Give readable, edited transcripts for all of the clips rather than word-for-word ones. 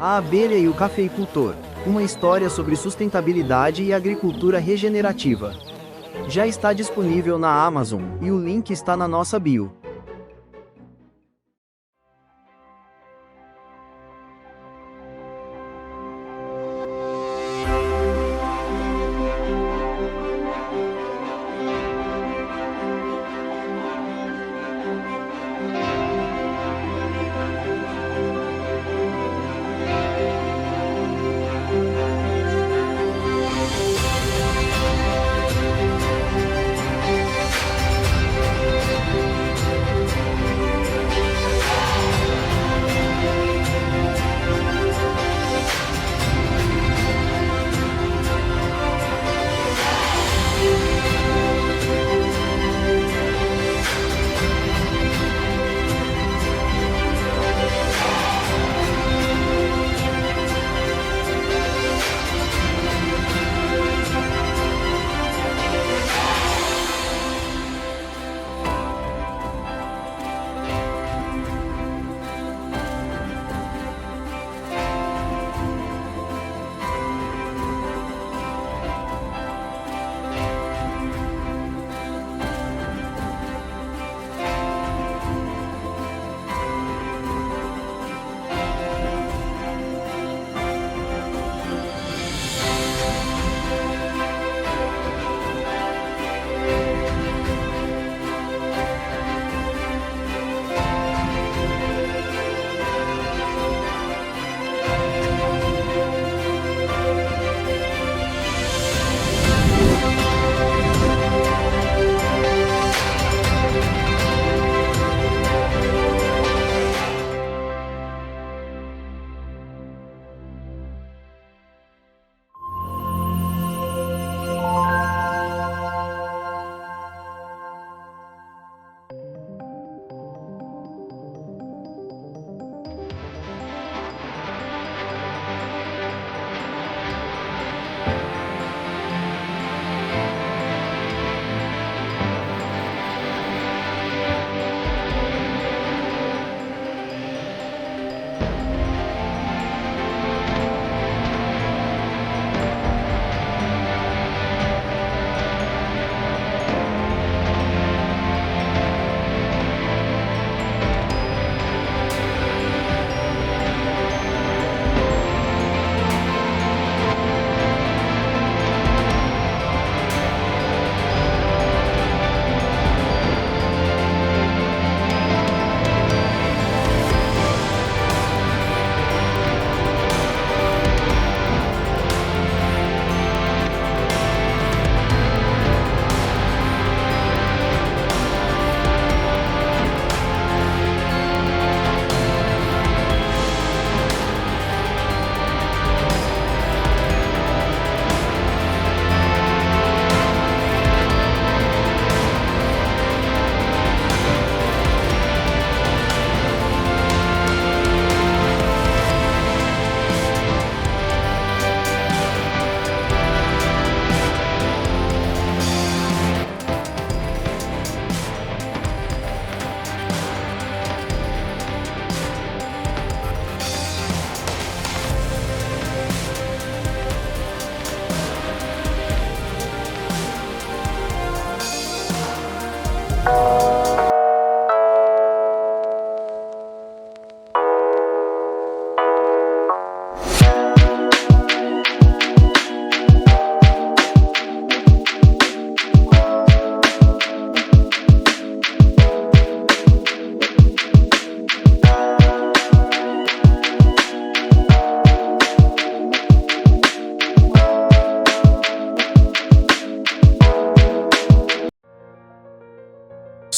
A Abelha e o Cafeicultor, uma história sobre sustentabilidade e agricultura regenerativa. Já está disponível na Amazon, e o link está na nossa bio.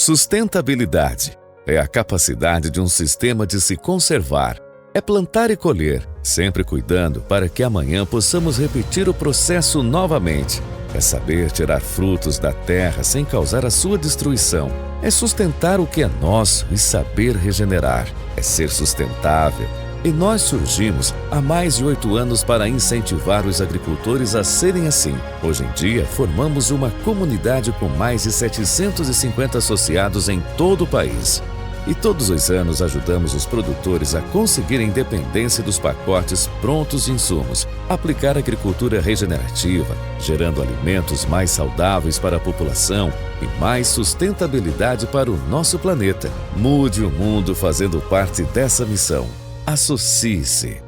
Sustentabilidade é a capacidade de um sistema de se conservar. É plantar e colher, sempre cuidando para que amanhã possamos repetir o processo novamente. É saber tirar frutos da terra sem causar a sua destruição. É sustentar o que é nosso e saber regenerar. É ser sustentável. E nós surgimos há mais de 8 anos para incentivar os agricultores a serem assim. Hoje em dia, formamos uma comunidade com mais de 750 associados em todo o país. E todos os anos ajudamos os produtores a conseguirem independência dos pacotes prontos de insumos, aplicar agricultura regenerativa, gerando alimentos mais saudáveis para a população e mais sustentabilidade para o nosso planeta. Mude o mundo fazendo parte dessa missão. Associe-se.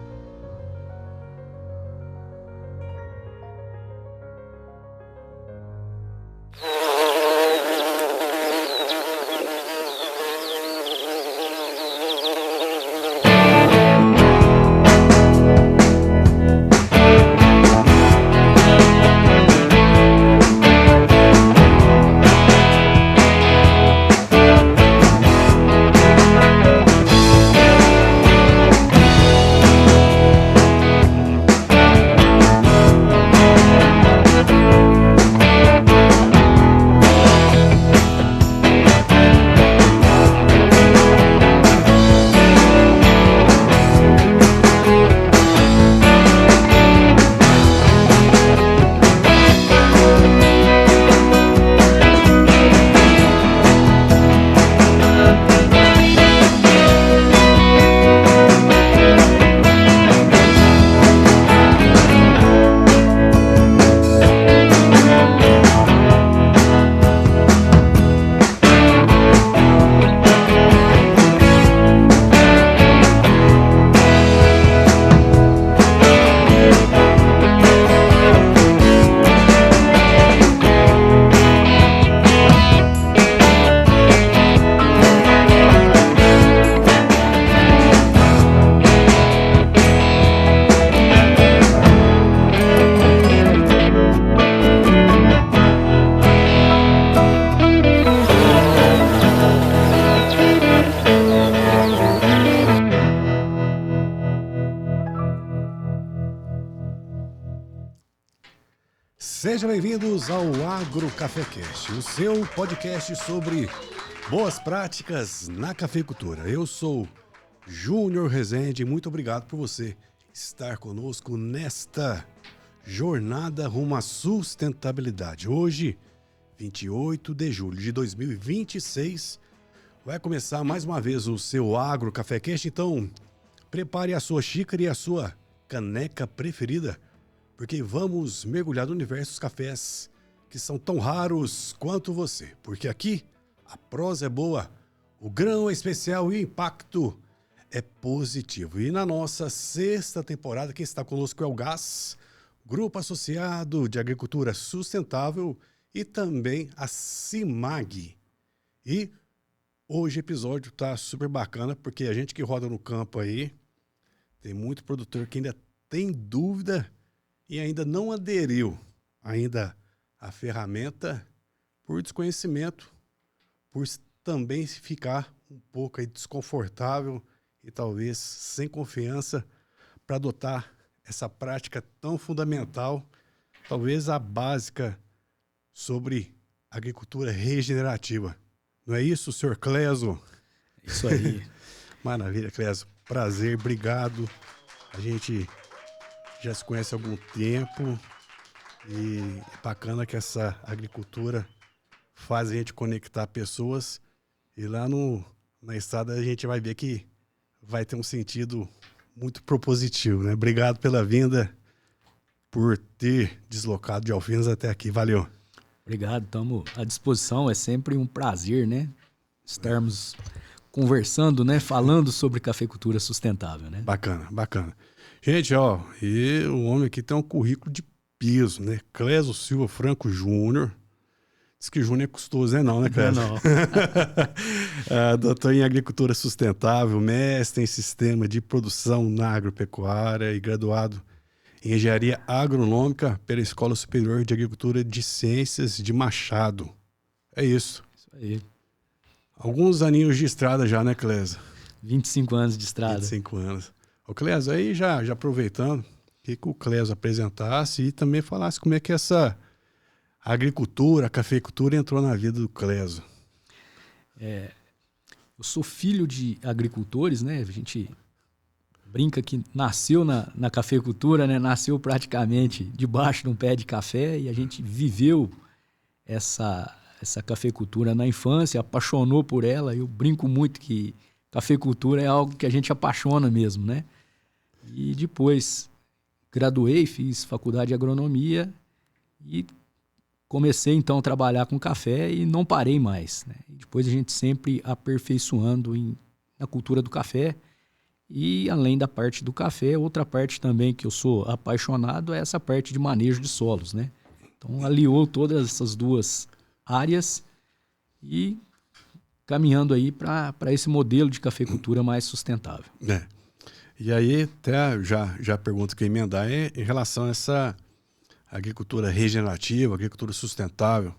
Sejam bem-vindos ao Agro Cafécast, o seu podcast sobre boas práticas na cafeicultura. Eu sou Júnior Rezende e muito obrigado por você estar conosco nesta jornada rumo à sustentabilidade. Hoje, 28 de julho de 2026, vai começar mais uma vez o seu Agro Cafécast, então prepare a sua xícara e a sua caneca preferida, porque vamos mergulhar no universo dos cafés que são tão raros quanto você. Porque aqui a prosa é boa, o grão é especial e o impacto é positivo. E na nossa sexta temporada, quem está conosco é o GAS, Grupo Associado de Agricultura Sustentável, e também a CIMAG. E hoje o episódio está super bacana, porque a gente que roda no campo aí, tem muito produtor que ainda tem dúvida e ainda não aderiu ainda à ferramenta por desconhecimento, por também ficar um pouco aí desconfortável e talvez sem confiança para adotar essa prática tão fundamental, talvez a básica sobre agricultura regenerativa. Não é isso, senhor Cleso? Isso aí. Maravilha, Cleso. Prazer, obrigado. A gente já se conhece há algum tempo e é bacana que essa agricultura faz a gente conectar pessoas e lá na estrada a gente vai ver que vai ter um sentido muito propositivo, né? Obrigado pela vinda, por ter deslocado de Alfenas até aqui. Valeu. Obrigado, estamos à disposição. É sempre um prazer, né? Estarmos conversando, né? Falando sobre cafeicultura sustentável, né? Bacana, bacana. Gente, ó, e o homem aqui tem um currículo de peso, né? Cleso Silva Franco Júnior. Diz que Júnior é custoso, não, né, Cleso? Não. Doutor em Agricultura Sustentável, mestre em Sistema de Produção na Agropecuária e graduado em Engenharia Agronômica pela Escola Superior de Agricultura de Ciências de Machado. É isso. Isso aí. Alguns aninhos de estrada já, né, Cleso? 25 anos de estrada. 25 anos. Ô, Cleso, aí já aproveitando, queria que o Cleso apresentasse e também falasse como é que essa agricultura, a cafeicultura entrou na vida do Cleso. Eu sou filho de agricultores, né? A gente brinca que nasceu na cafeicultura, né? Nasceu praticamente debaixo de um pé de café e a gente viveu essa essa cafeicultura na infância, apaixonou por ela. Eu brinco muito que cafeicultura é algo que a gente apaixona mesmo, né? E depois graduei, fiz faculdade de agronomia e comecei então a trabalhar com café e não parei mais, né? E depois a gente sempre aperfeiçoando na cultura do café. E além da parte do café, outra parte também que eu sou apaixonado é essa parte de manejo de solos, né? Então aliou todas essas duas áreas e caminhando aí para esse modelo de cafeicultura mais sustentável. E aí até já pergunto que emendar é em relação a essa agricultura regenerativa, agricultura sustentável,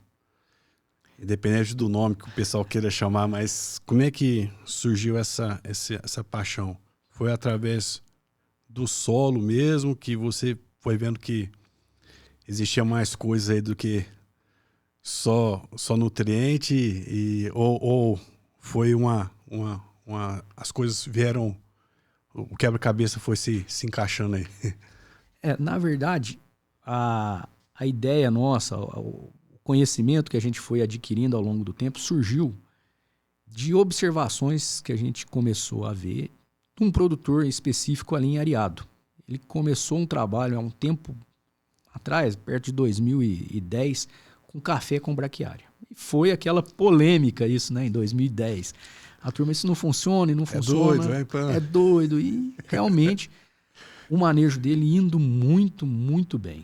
independente do nome que o pessoal queira chamar, mas como é que surgiu essa paixão? Foi através do solo mesmo que você foi vendo que existia mais coisa aí do que só nutriente ou foi as coisas vieram, o quebra-cabeça foi se encaixando aí? Na verdade, a ideia nossa, o conhecimento que a gente foi adquirindo ao longo do tempo surgiu de observações que a gente começou a ver de um produtor específico ali em Areado. Ele começou um trabalho há um tempo atrás, perto de 2010, com café com braquiária. E foi aquela polêmica isso, né, em 2010. A turma, isso não funciona e não funciona. É doido. E realmente o manejo dele indo muito, muito bem.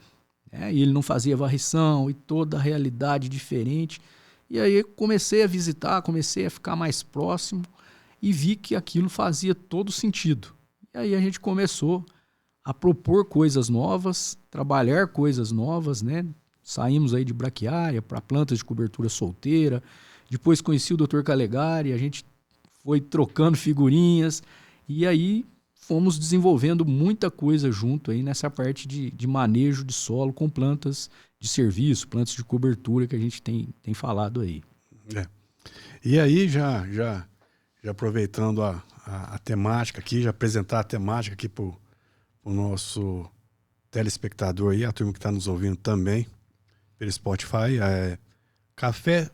E ele não fazia varrição e toda a realidade diferente. E aí eu comecei a visitar, comecei a ficar mais próximo e vi que aquilo fazia todo sentido. E aí a gente começou a propor coisas novas, trabalhar coisas novas, né? Saímos aí de braquiária para plantas de cobertura solteira. Depois conheci o Dr. Calegari, a gente foi trocando figurinhas e aí fomos desenvolvendo muita coisa junto aí nessa parte de manejo de solo com plantas de serviço, plantas de cobertura que a gente tem falado aí. E aí, já aproveitando a temática aqui, já apresentar a temática aqui para o nosso telespectador aí, a turma que está nos ouvindo também, pelo Spotify, café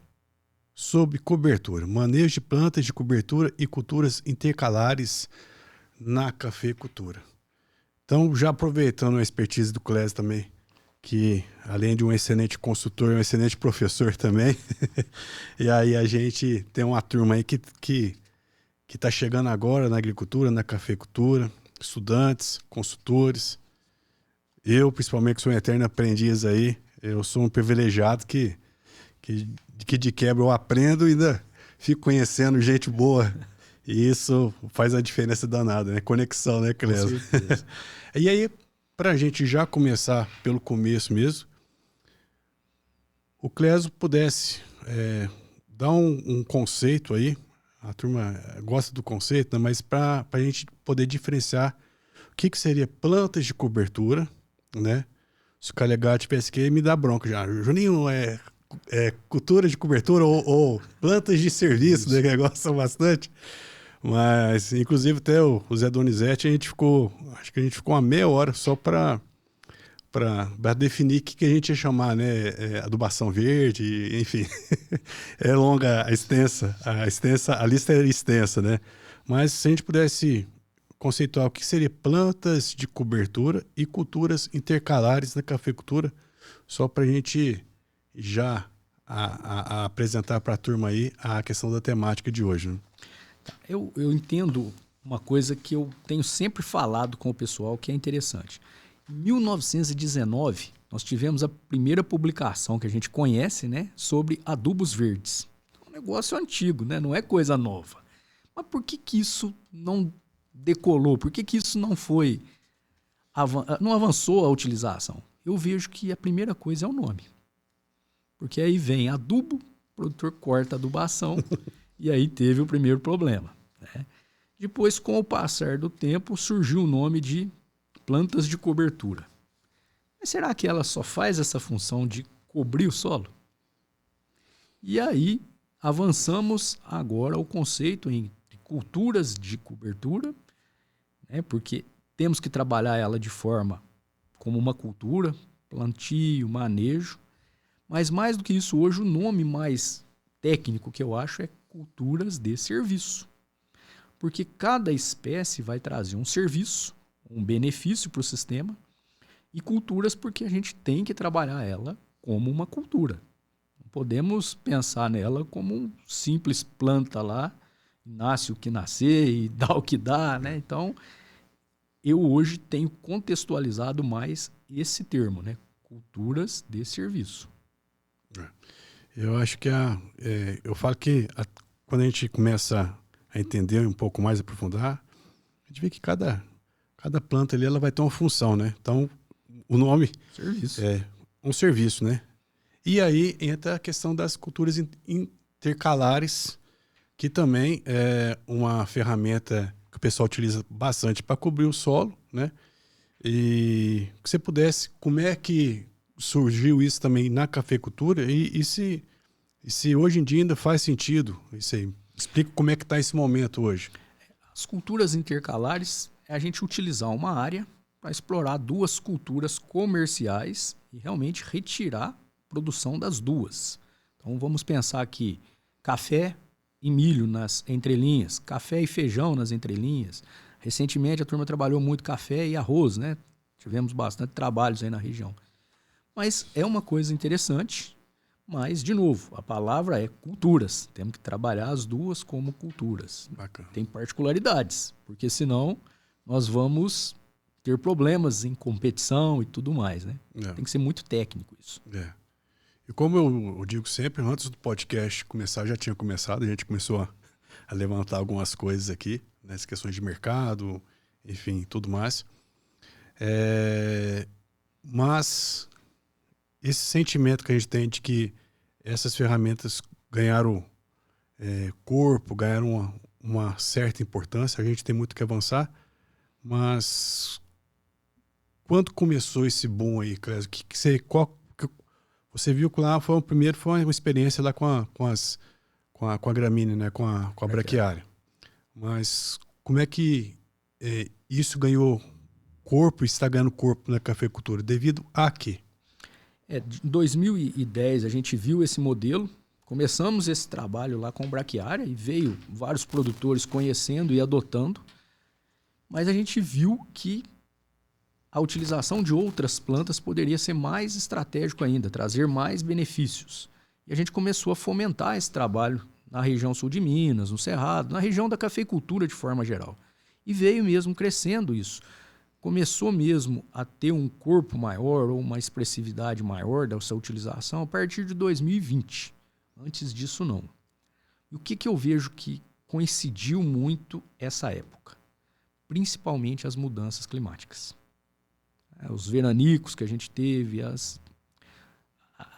sob cobertura, manejo de plantas de cobertura e culturas intercalares na cafeicultura. Então, já aproveitando a expertise do Clésio também, que além de um excelente consultor, é um excelente professor também, e aí a gente tem uma turma aí que está chegando agora na agricultura, na cafeicultura, estudantes, consultores. Eu, principalmente, que sou um eterno aprendiz aí, eu sou um privilegiado que de quebra eu aprendo e ainda fico conhecendo gente boa. E isso faz a diferença danada, né? Conexão, né, Clésio? E aí, para a gente já começar pelo começo mesmo, o Clésio pudesse dar um conceito aí, a turma gosta do conceito, né? Mas para a gente poder diferenciar o que seria plantas de cobertura, né? Se o Calegari tivesse que me dá bronca já. Juninho, cultura de cobertura ou plantas de serviço, né? Que gostam bastante. Mas, inclusive, até o Zé Donizete, acho que a gente ficou uma meia hora só para definir o que a gente ia chamar, né? Adubação verde, enfim. É longa, a lista é extensa, né? Mas se a gente pudesse conceituar o que seria plantas de cobertura e culturas intercalares na cafeicultura, só para a gente já apresentar para a turma aí a questão da temática de hoje, né? Eu entendo uma coisa que eu tenho sempre falado com o pessoal que é interessante. Em 1919, nós tivemos a primeira publicação que a gente conhece, né, sobre adubos verdes. Um negócio antigo, né, não é coisa nova. Mas por que isso não decolou? Por que isso não não avançou a utilização? Eu vejo que a primeira coisa é o nome. Porque aí vem adubo, o produtor corta a adubação e aí teve o primeiro problema, né? Depois, com o passar do tempo, surgiu o nome de plantas de cobertura. Mas será que ela só faz essa função de cobrir o solo? E aí avançamos agora ao conceito em culturas de cobertura, né? Porque temos que trabalhar ela de forma como uma cultura, plantio, manejo, Mas mais do que isso, hoje o nome mais técnico que eu acho é culturas de serviço. Porque cada espécie vai trazer um serviço, um benefício para o sistema, e culturas porque a gente tem que trabalhar ela como uma cultura. Não podemos pensar nela como um simples planta lá, nasce o que nascer e dá o que dá, né? Então, eu hoje tenho contextualizado mais esse termo, né? Culturas de serviço. Eu acho que eu falo que quando a gente começa a entender um pouco mais, aprofundar, a gente vê que cada planta ali ela vai ter uma função, né? Então, o nome Serviço. é um serviço, né? E aí entra a questão das culturas intercalares, que também é uma ferramenta que o pessoal utiliza bastante para cobrir o solo, né? E que você pudesse, como é que surgiu isso também na cafeicultura e se hoje em dia ainda faz sentido isso aí? Explica como é que está esse momento hoje. As culturas intercalares é a gente utilizar uma área para explorar duas culturas comerciais e realmente retirar a produção das duas. Então vamos pensar aqui, café e milho nas entrelinhas, café e feijão nas entrelinhas. Recentemente a turma trabalhou muito café e arroz, né? Tivemos bastante trabalhos aí na região. Mas é uma coisa interessante, mas, de novo, a palavra é culturas. Temos que trabalhar as duas como culturas. Bacana. Tem particularidades, porque senão nós vamos ter problemas em competição e tudo mais, né? É. Tem que ser muito técnico isso. É. E como eu digo sempre, antes do podcast começar, já tinha começado, a gente começou a levantar algumas coisas aqui, né, as questões de mercado, enfim, tudo mais. Mas esse sentimento que a gente tem de que essas ferramentas ganharam corpo, ganharam uma certa importância, a gente tem muito que avançar, mas quando começou esse boom aí, Clésio, você viu que lá foi uma experiência lá com a gramínea, né, com a braquiária. Mas como é que isso ganhou corpo e está ganhando corpo na cafeicultura? Devido a quê? Em 2010 a gente viu esse modelo, começamos esse trabalho lá com braquiária e veio vários produtores conhecendo e adotando, mas a gente viu que a utilização de outras plantas poderia ser mais estratégico ainda, trazer mais benefícios. E a gente começou a fomentar esse trabalho na região sul de Minas, no Cerrado, na região da cafeicultura de forma geral. E veio mesmo crescendo isso. Começou mesmo a ter um corpo maior ou uma expressividade maior da sua utilização a partir de 2020. Antes disso, não. E o que eu vejo que coincidiu muito essa época? Principalmente as mudanças climáticas. Os veranicos que a gente teve,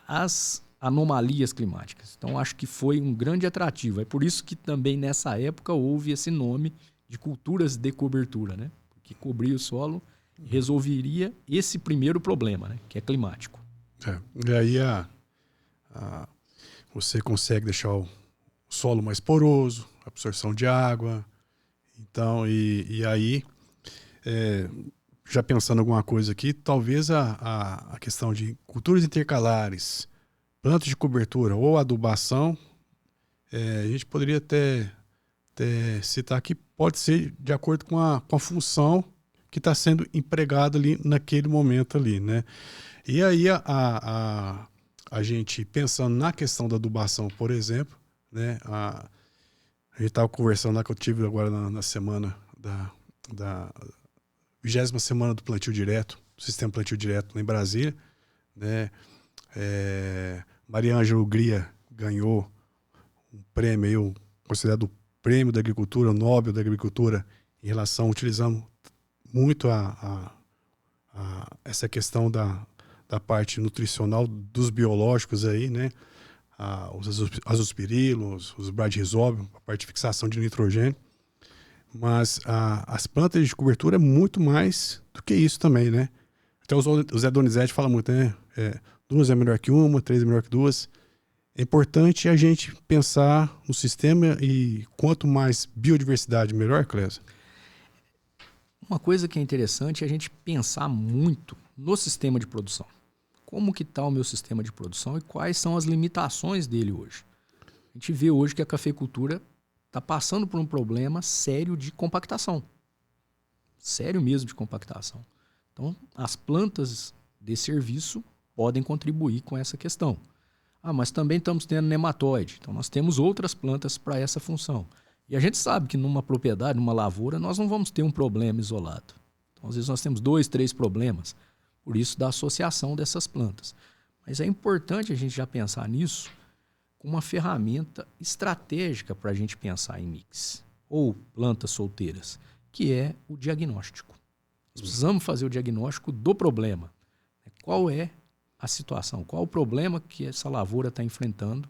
as anomalias climáticas. Então, acho que foi um grande atrativo. É por isso que também nessa época houve esse nome de culturas de cobertura, né? Que cobria o solo e resolveria esse primeiro problema, né? Que é climático. E aí você consegue deixar o solo mais poroso, absorção de água. Então, e aí, já pensando alguma coisa aqui, talvez a questão de culturas intercalares, plantas de cobertura ou adubação, a gente poderia até citar que pode ser de acordo com a função que está sendo empregada ali naquele momento ali, né? E aí a gente pensando na questão da adubação, por exemplo, né? A gente estava conversando lá que eu tive agora na semana da 20ª semana do plantio direto, do sistema plantio direto lá em Brasília, né? Maria Ângela Ugria ganhou um prêmio considerado o prêmio da agricultura, o Nobel da agricultura, em relação, utilizando muito essa questão da parte nutricional dos biológicos aí, né? Os azospirilos, os bradyrhizóbios, a parte de fixação de nitrogênio. Mas as plantas de cobertura é muito mais do que isso também, né? Até o Zé Donizete fala muito, né? 2 é melhor que 1, 3 é melhor que 2. É importante a gente pensar no sistema e quanto mais biodiversidade, melhor, Clésio? Uma coisa que é interessante é a gente pensar muito no sistema de produção. como que está o meu sistema de produção e quais são as limitações dele hoje. A gente vê hoje que a cafeicultura está passando por um problema sério de compactação. Sério mesmo de compactação. Então, as plantas de serviço podem contribuir com essa questão. Mas também estamos tendo nematóide. Então, nós temos outras plantas para essa função. E a gente sabe que numa propriedade, numa lavoura, nós não vamos ter um problema isolado. Então, às vezes, nós temos 2, 3 problemas. Por isso, da associação dessas plantas. Mas é importante a gente já pensar nisso como uma ferramenta estratégica para a gente pensar em mix ou plantas solteiras, que é o diagnóstico. Nós precisamos fazer o diagnóstico do problema. Qual é a situação, qual o problema que essa lavoura está enfrentando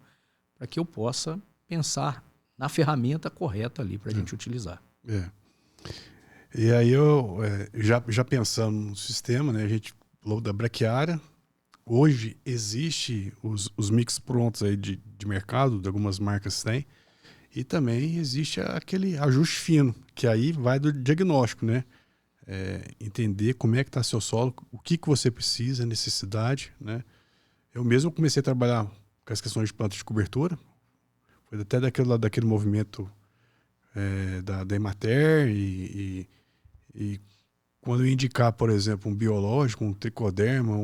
para que eu possa pensar na ferramenta correta ali para a gente utilizar. E aí já pensando no sistema, né, a gente falou da braquiária. Hoje existe os mix prontos aí de mercado, de algumas marcas têm, e também existe aquele ajuste fino, que aí vai do diagnóstico, né? Entender como é que está seu solo, o que você precisa, a necessidade, né? Eu mesmo comecei a trabalhar com as questões de plantas de cobertura, foi até daquele movimento da Emater e quando eu indicar, por exemplo, um biológico, um tricoderma,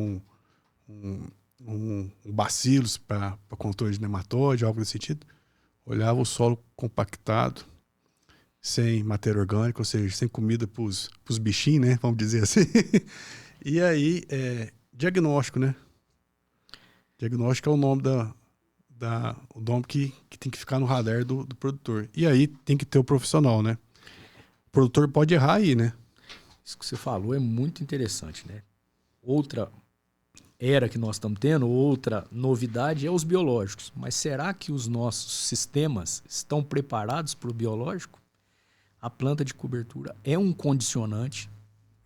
um bacilos para controle de nematóide, algo nesse sentido, olhava o solo compactado, sem matéria orgânica, ou seja, sem comida para os bichinhos, né? Vamos dizer assim. E aí, diagnóstico, né? Diagnóstico é o nome o nome que tem que ficar no radar do produtor. E aí tem que ter o profissional, né? O produtor pode errar aí, né? Isso que você falou é muito interessante, né? Outra era que nós estamos tendo, outra novidade é os biológicos. Mas será que os nossos sistemas estão preparados para o biológico? A planta de cobertura é um condicionante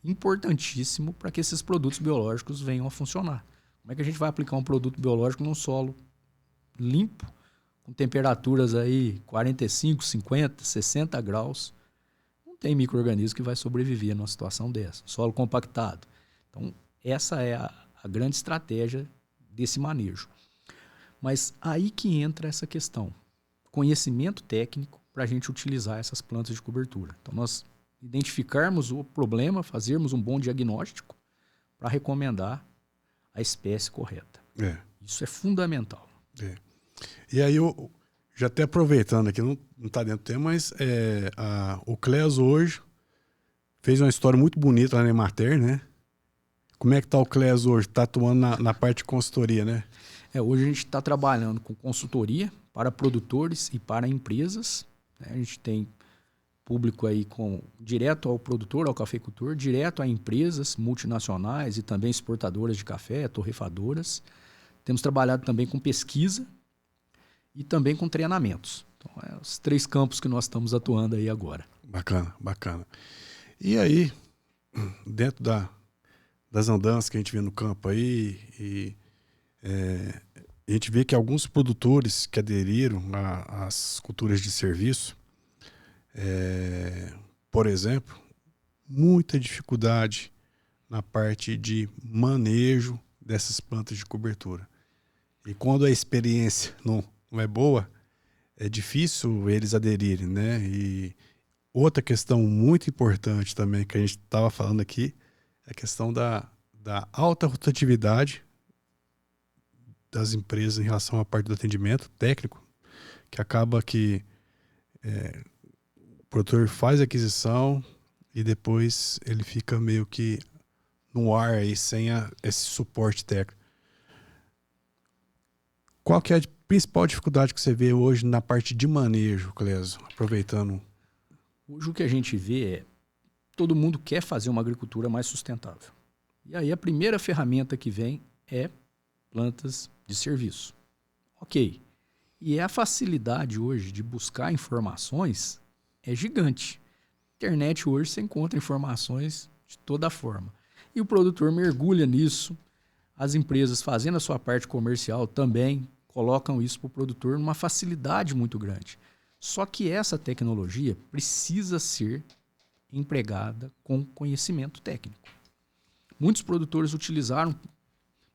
importantíssimo para que esses produtos biológicos venham a funcionar. Como é que a gente vai aplicar um produto biológico num solo limpo, com temperaturas aí 45, 50, 60 graus? Não tem micro-organismo que vai sobreviver numa situação dessa. Solo compactado. Então, essa é a grande estratégia desse manejo. Mas aí que entra essa questão. Conhecimento técnico para a gente utilizar essas plantas de cobertura. Então, nós identificarmos o problema, fazermos um bom diagnóstico para recomendar a espécie correta. Isso é fundamental. E aí, já até aproveitando aqui, não está dentro do tema, mas o Cleas hoje fez uma história muito bonita lá na Emater, né? Como é que está o Cleas hoje? Está atuando na parte de consultoria, né? Hoje a gente está trabalhando com consultoria para produtores e para empresas. A gente tem público aí direto ao produtor, ao cafeicultor, direto a empresas multinacionais e também exportadoras de café, torrefadoras. Temos trabalhado também com pesquisa e também com treinamentos. Então, os 3 campos que nós estamos atuando aí agora. Bacana, bacana. E aí, dentro das andanças que a gente vê no campo aí, a gente vê que alguns produtores que aderiram às culturas de serviço, por exemplo, muita dificuldade na parte de manejo dessas plantas de cobertura. E quando a experiência não é boa, é difícil eles aderirem, né? E outra questão muito importante também que a gente estava falando aqui é a questão da alta rotatividade das empresas em relação à parte do atendimento técnico, que acaba que o produtor faz a aquisição e depois ele fica meio que no ar aí, sem esse suporte técnico. Qual que é a principal dificuldade que você vê hoje na parte de manejo, Cleso? Aproveitando. Hoje o que a gente vê é todo mundo quer fazer uma agricultura mais sustentável. E aí a primeira ferramenta que vem é plantas de serviço. Ok. E a facilidade hoje de buscar informações é gigante. Internet hoje você encontra informações de toda forma. E o produtor mergulha nisso. As empresas fazendo a sua parte comercial também colocam isso para o produtor numa facilidade muito grande. Só que essa tecnologia precisa ser empregada com conhecimento técnico. Muitos produtores utilizaram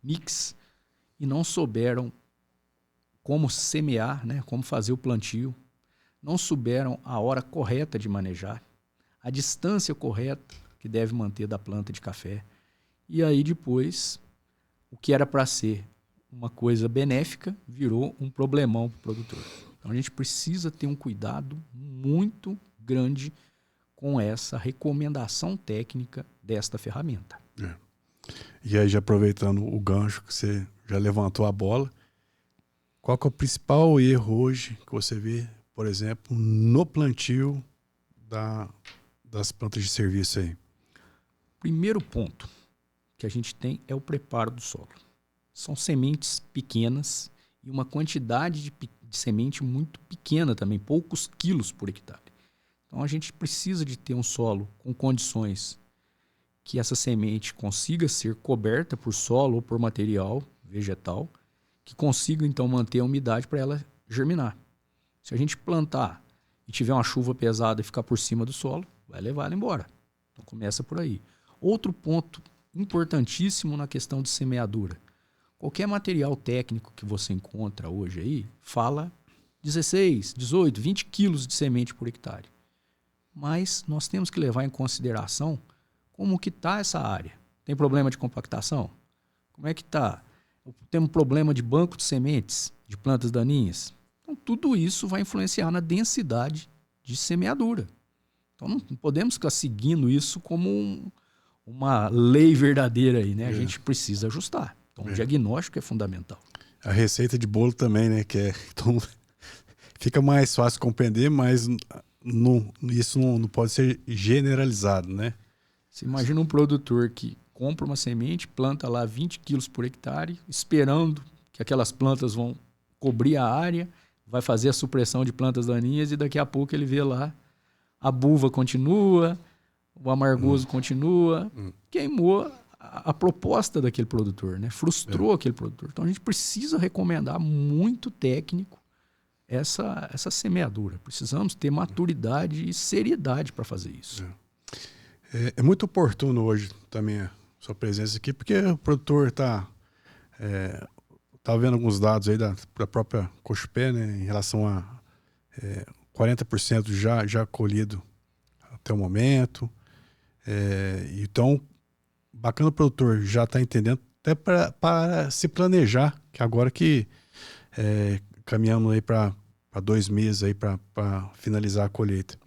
mix e não souberam como semear, né, como fazer o plantio, não souberam a hora correta de manejar, a distância correta que deve manter da planta de café. E aí depois, o que era para ser uma coisa benéfica virou um problemão para o produtor. Então a gente precisa ter um cuidado muito grande com essa recomendação técnica desta ferramenta. E aí, já aproveitando o gancho que você já levantou a bola, qual que é o principal erro hoje que você vê, por exemplo, no plantio das plantas de serviço aí? Primeiro ponto que a gente tem é o preparo do solo. São sementes pequenas e uma quantidade de semente muito pequena também, poucos quilos por hectare. Então a gente precisa de ter um solo com condições que essa semente consiga ser coberta por solo ou por material vegetal, que consiga então manter a umidade para ela germinar. Se a gente plantar e tiver uma chuva pesada e ficar por cima do solo, vai levar ela embora. Então começa por aí. Outro ponto importantíssimo na questão de semeadura. Qualquer material técnico que você encontra hoje aí fala 16, 18, 20 quilos de semente por hectare. Mas nós temos que levar em consideração como que está essa área. Tem problema de compactação? Como é que está? Tem um problema de banco de sementes, de plantas daninhas? Então, tudo isso vai influenciar na densidade de semeadura. Então, não podemos ficar seguindo isso como uma lei verdadeira aí, né? A gente precisa ajustar. Então, o diagnóstico é fundamental. A receita de bolo também, né? Então, fica mais fácil compreender, mas isso não pode ser generalizado, né? Você imagina um produtor que compra uma semente, planta lá 20 quilos por hectare, esperando que aquelas plantas vão cobrir a área, vai fazer a supressão de plantas daninhas e daqui a pouco ele vê lá a buva continua, o amargoso continua, queimou a proposta daquele produtor, né? Frustrou aquele produtor. Então a gente precisa recomendar muito técnico essa semeadura. Precisamos ter maturidade e seriedade para fazer isso. É muito oportuno hoje também a sua presença aqui, porque o produtor está vendo alguns dados aí da própria Cochupé, né, em relação a 40% já colhido até o momento. Então, bacana o produtor já está entendendo, até para se planejar, que agora que caminhamos aí para 2 meses aí para finalizar a colheita.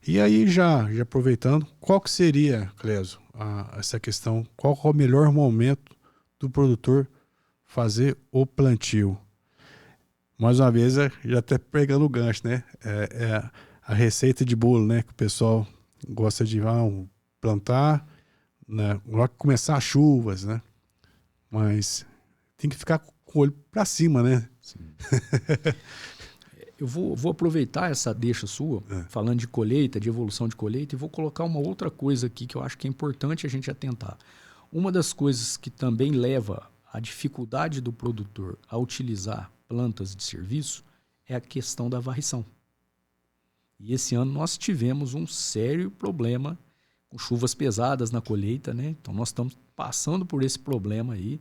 E aí, já aproveitando, qual que seria, Clésio, essa questão, qual é o melhor momento do produtor fazer o plantio? Mais uma vez, já até pegando o gancho, né? A receita de bolo, né? Que o pessoal gosta de plantar, né? Logo que começar as chuvas, né? Mas tem que ficar com o olho para cima, né? Sim. Eu vou aproveitar essa deixa sua, falando de colheita, de evolução de colheita, e vou colocar uma outra coisa aqui que eu acho que é importante a gente atentar. Uma das coisas que também leva à dificuldade do produtor a utilizar plantas de serviço é a questão da varrição. E esse ano nós tivemos um sério problema com chuvas pesadas na colheita, né? Então nós estamos passando por esse problema aí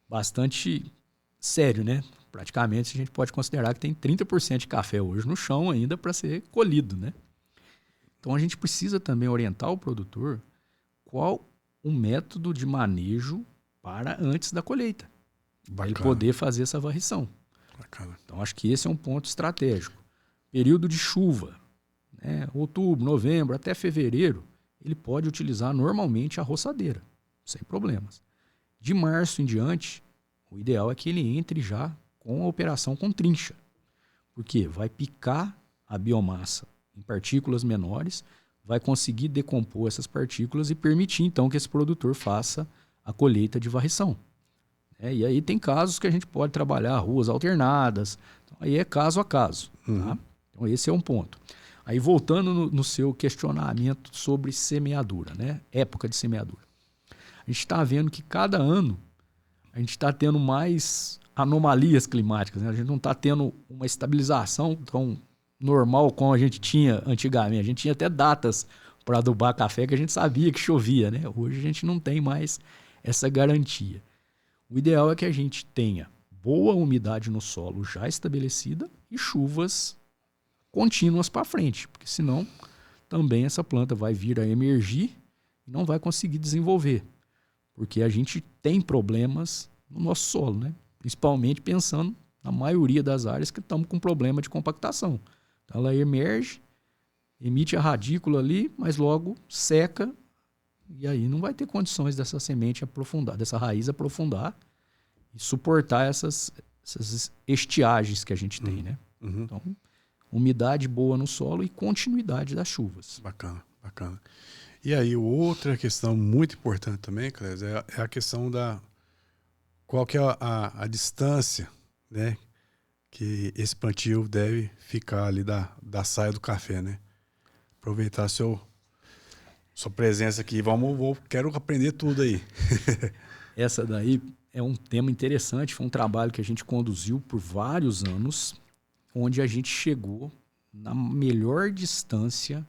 bastante sério, né? Praticamente a gente pode considerar que tem 30% de café hoje no chão ainda para ser colhido, né? Então a gente precisa também orientar o produtor qual o método de manejo para antes da colheita, para ele poder fazer essa varrição. Bacana. Então acho que esse é um ponto estratégico. Período de chuva, né? Outubro, novembro, até fevereiro, ele pode utilizar normalmente a roçadeira, sem problemas. De março em diante, o ideal é que ele entre já com a operação com trincha, porque vai picar a biomassa em partículas menores, vai conseguir decompor essas partículas e permitir então que esse produtor faça a colheita de varrição. E aí tem casos que a gente pode trabalhar ruas alternadas, então aí é caso a caso. Tá? Então esse é um ponto. Aí voltando no seu questionamento sobre semeadura, né? Época de semeadura. A gente está vendo que cada ano a gente está tendo mais anomalias climáticas, né? A gente não está tendo uma estabilização tão normal como a gente tinha antigamente. A gente tinha até datas para adubar café que a gente sabia que chovia, né? Hoje a gente não tem mais essa garantia. O ideal é que a gente tenha boa umidade no solo já estabelecida e chuvas contínuas para frente, porque senão também essa planta vai vir a emergir e não vai conseguir desenvolver, porque a gente tem problemas no nosso solo, né? Principalmente pensando na maioria das áreas que estamos com problema de compactação. Então ela emerge, emite a radícula ali, mas logo seca e aí não vai ter condições dessa semente aprofundar, dessa raiz aprofundar e suportar essas estiagens que a gente tem, né? Então, umidade boa no solo e continuidade das chuvas. Bacana, bacana. E aí, outra questão muito importante também, Clésio, é a questão da... Qual que é a distância, né, que esse plantio deve ficar ali da saia do café, né? Aproveitar sua presença aqui. Quero aprender tudo aí. Essa daí é um tema interessante, foi um trabalho que a gente conduziu por vários anos, onde a gente chegou na melhor distância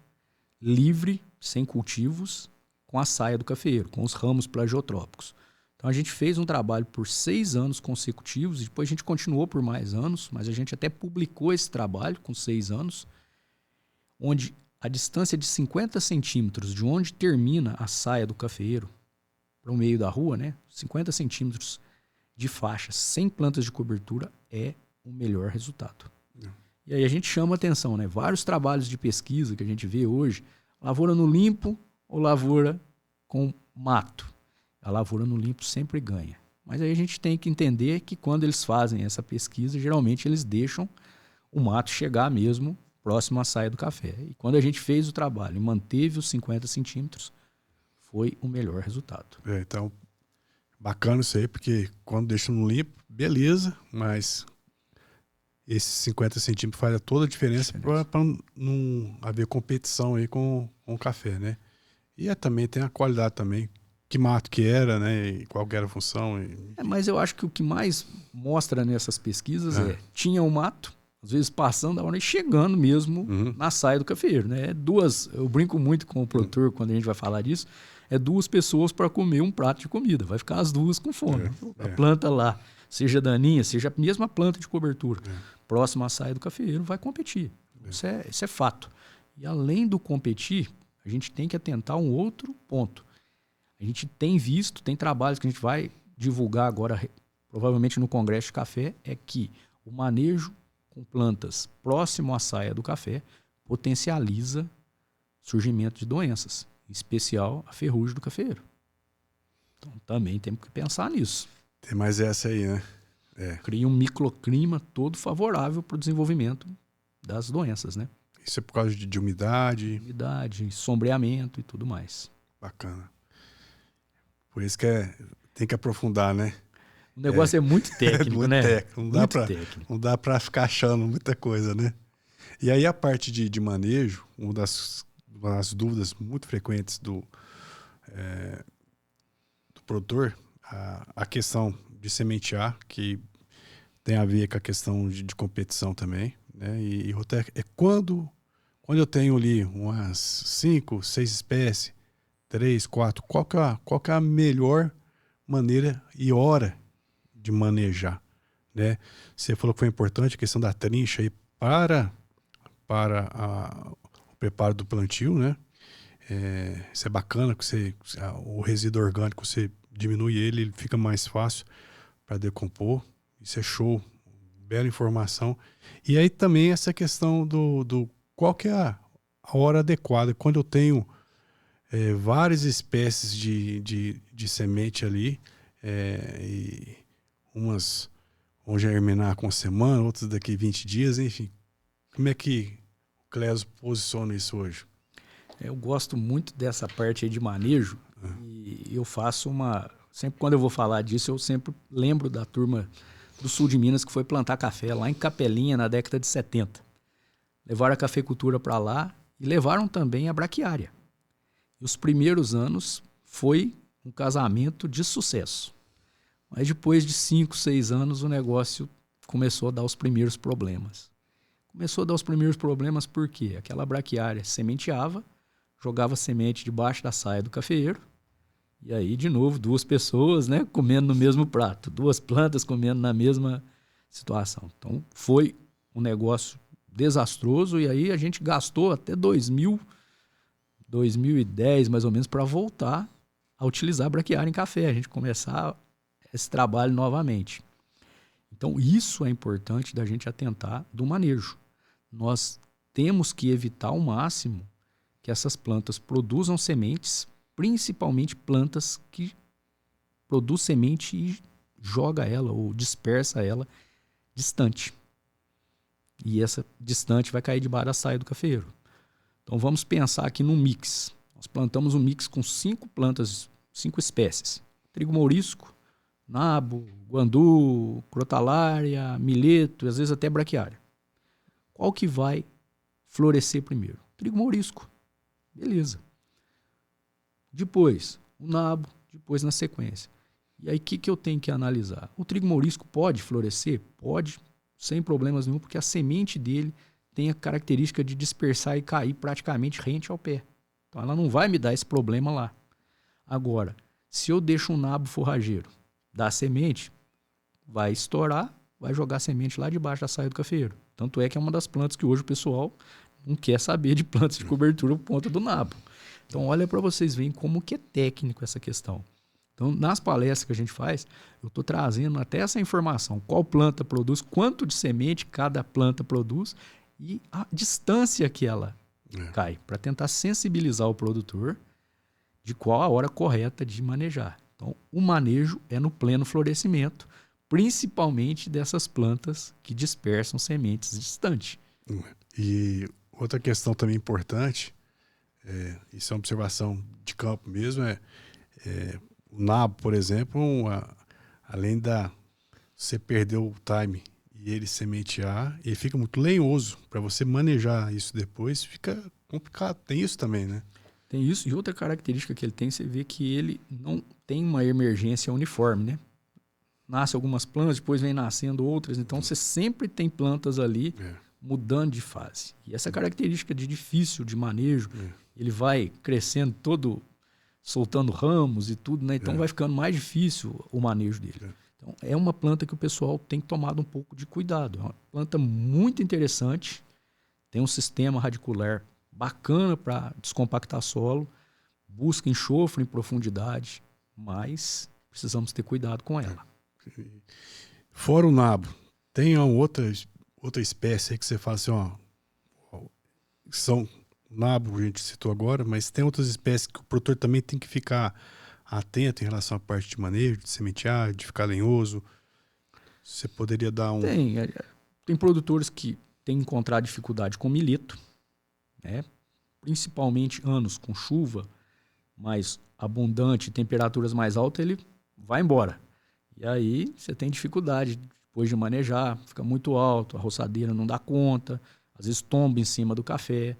livre, sem cultivos, com a saia do cafeeiro, com os ramos plagiotrópicos. Então a gente fez um trabalho por 6 anos consecutivos, e depois a gente continuou por mais anos, mas a gente até publicou esse trabalho com 6 anos, onde a distância de 50 centímetros de onde termina a saia do cafeeiro para o meio da rua, né? 50 centímetros de faixa sem plantas de cobertura é o melhor resultado. E aí a gente chama atenção, né? Vários trabalhos de pesquisa que a gente vê hoje, lavoura no limpo ou lavoura com mato. A lavoura no limpo sempre ganha. Mas aí a gente tem que entender que quando eles fazem essa pesquisa, geralmente eles deixam o mato chegar mesmo próximo à saia do café. E quando a gente fez o trabalho e manteve os 50 centímetros, foi o melhor resultado. Então, bacana isso aí, porque quando deixa no limpo, beleza, mas esses 50 centímetros faz toda a diferença para não haver competição aí com o café, né? E também tem a qualidade também, que mato que era, né? E qual que era a função. Mas eu acho que o que mais mostra nessas pesquisas tinha um mato, às vezes passando da hora e chegando mesmo na saia do cafeeiro, né? Eu brinco muito com o produtor quando a gente vai falar disso, é 2 pessoas para comer um prato de comida, vai ficar as 2 com fome. A planta lá, seja daninha, seja a mesma planta de cobertura, próxima à saia do cafeeiro, vai competir. Isso é fato. E além do competir, a gente tem que atentar a um outro ponto. A gente tem visto, tem trabalhos que a gente vai divulgar agora, provavelmente no Congresso de Café, é que o manejo com plantas próximo à saia do café potencializa o surgimento de doenças, em especial a ferrugem do cafeeiro. Então também temos que pensar nisso. Tem mais essa aí, né? Cria um microclima todo favorável para o desenvolvimento das doenças, né? Isso é por causa de umidade? Umidade, sombreamento e tudo mais. Bacana. Por isso que tem que aprofundar, né? O negócio é muito técnico, muito né? Técnico. Técnico. Não dá para ficar achando muita coisa, né? E aí a parte de manejo, uma das dúvidas muito frequentes do produtor, a questão de sementear, que tem a ver com a questão de competição também, né? E é quando eu tenho ali umas 5, 6 espécies, 3, 4, qual que é a melhor maneira e hora de manejar, né? Você falou que foi importante a questão da trincha aí para o preparo do plantio, né? Isso é bacana, que o resíduo orgânico, você diminui ele fica mais fácil para decompor. Isso é show, bela informação. E aí também essa questão do qual que é a hora adequada, quando eu tenho várias espécies de semente ali, e umas vão germinar com uma semana, outras daqui 20 dias, enfim. Como é que o Clésio posiciona isso hoje? Eu gosto muito dessa parte aí de manejo e eu faço sempre quando eu vou falar disso, eu sempre lembro da turma do sul de Minas que foi plantar café lá em Capelinha na década de 70. Levaram a cafeicultura para lá e levaram também a braquiária. E os primeiros anos foi um casamento de sucesso. Mas depois de 5, 6 anos o negócio começou a dar os primeiros problemas. Começou a dar os primeiros problemas porque aquela braquiária sementeava, jogava semente debaixo da saia do cafeeiro E aí, de novo, 2 pessoas, né, comendo no mesmo prato, 2 plantas comendo na mesma situação. Então, foi um negócio desastroso e aí a gente gastou até 2010, mais ou menos, para voltar a utilizar braquiária em café, a gente começar esse trabalho novamente. Então, isso é importante da gente atentar do manejo. Nós temos que evitar ao máximo que essas plantas produzam sementes, principalmente plantas que produzem semente e joga ela ou dispersa ela distante. E essa distante vai cair debaixo da saia do cafeeiro. Então vamos pensar aqui num mix. Nós plantamos um mix com 5 plantas, 5 espécies. Trigo mourisco, nabo, guandu, crotalária, mileto, às vezes até braquiária. Qual que vai florescer primeiro? Trigo mourisco. Beleza. Depois, o nabo, depois na sequência. E aí o que eu tenho que analisar? O trigo mourisco pode florescer? Pode, sem problemas nenhum, porque a semente dele tem a característica de dispersar e cair praticamente rente ao pé. Então ela não vai me dar esse problema lá. Agora, se eu deixo um nabo forrageiro dar semente, vai estourar, vai jogar semente lá debaixo da saia do cafeeiro. Tanto é que é uma das plantas que hoje o pessoal não quer saber de plantas de cobertura por conta do nabo. Então olha para vocês verem como que é técnico essa questão. Então nas palestras que a gente faz, eu estou trazendo até essa informação. Qual planta produz, quanto de semente cada planta produz e a distância que ela cai, para tentar sensibilizar o produtor de qual a hora correta de manejar. Então, o manejo é no pleno florescimento, principalmente dessas plantas que dispersam sementes distante. E outra questão também importante, isso é uma observação de campo mesmo, o nabo, por exemplo, além da você perder o time e ele sementear, ele fica muito lenhoso. Para você manejar isso depois, fica complicado. Tem isso também, né? Tem isso. E outra característica que ele tem, você vê que ele não tem uma emergência uniforme, né? Nasce algumas plantas, depois vem nascendo outras. Então, você sempre tem plantas ali mudando de fase. E essa característica de difícil de manejo, ele vai crescendo todo, soltando ramos e tudo, né? Então, vai ficando mais difícil o manejo dele. Então, é uma planta que o pessoal tem tomado um pouco de cuidado. É uma planta muito interessante, tem um sistema radicular bacana para descompactar solo, busca enxofre em profundidade, mas precisamos ter cuidado com ela. Fora o nabo, tem outra espécie aí que você fala assim, são nabo, a gente citou agora, mas tem outras espécies que o produtor também tem que ficar atento em relação à parte de manejo, de sementear, de ficar lenhoso. Você poderia dar um... Tem produtores que têm encontrado dificuldade com milheto, né? Principalmente anos com chuva mais abundante, temperaturas mais altas, ele vai embora. E aí você tem dificuldade depois de manejar, fica muito alto, a roçadeira não dá conta, às vezes tomba em cima do café.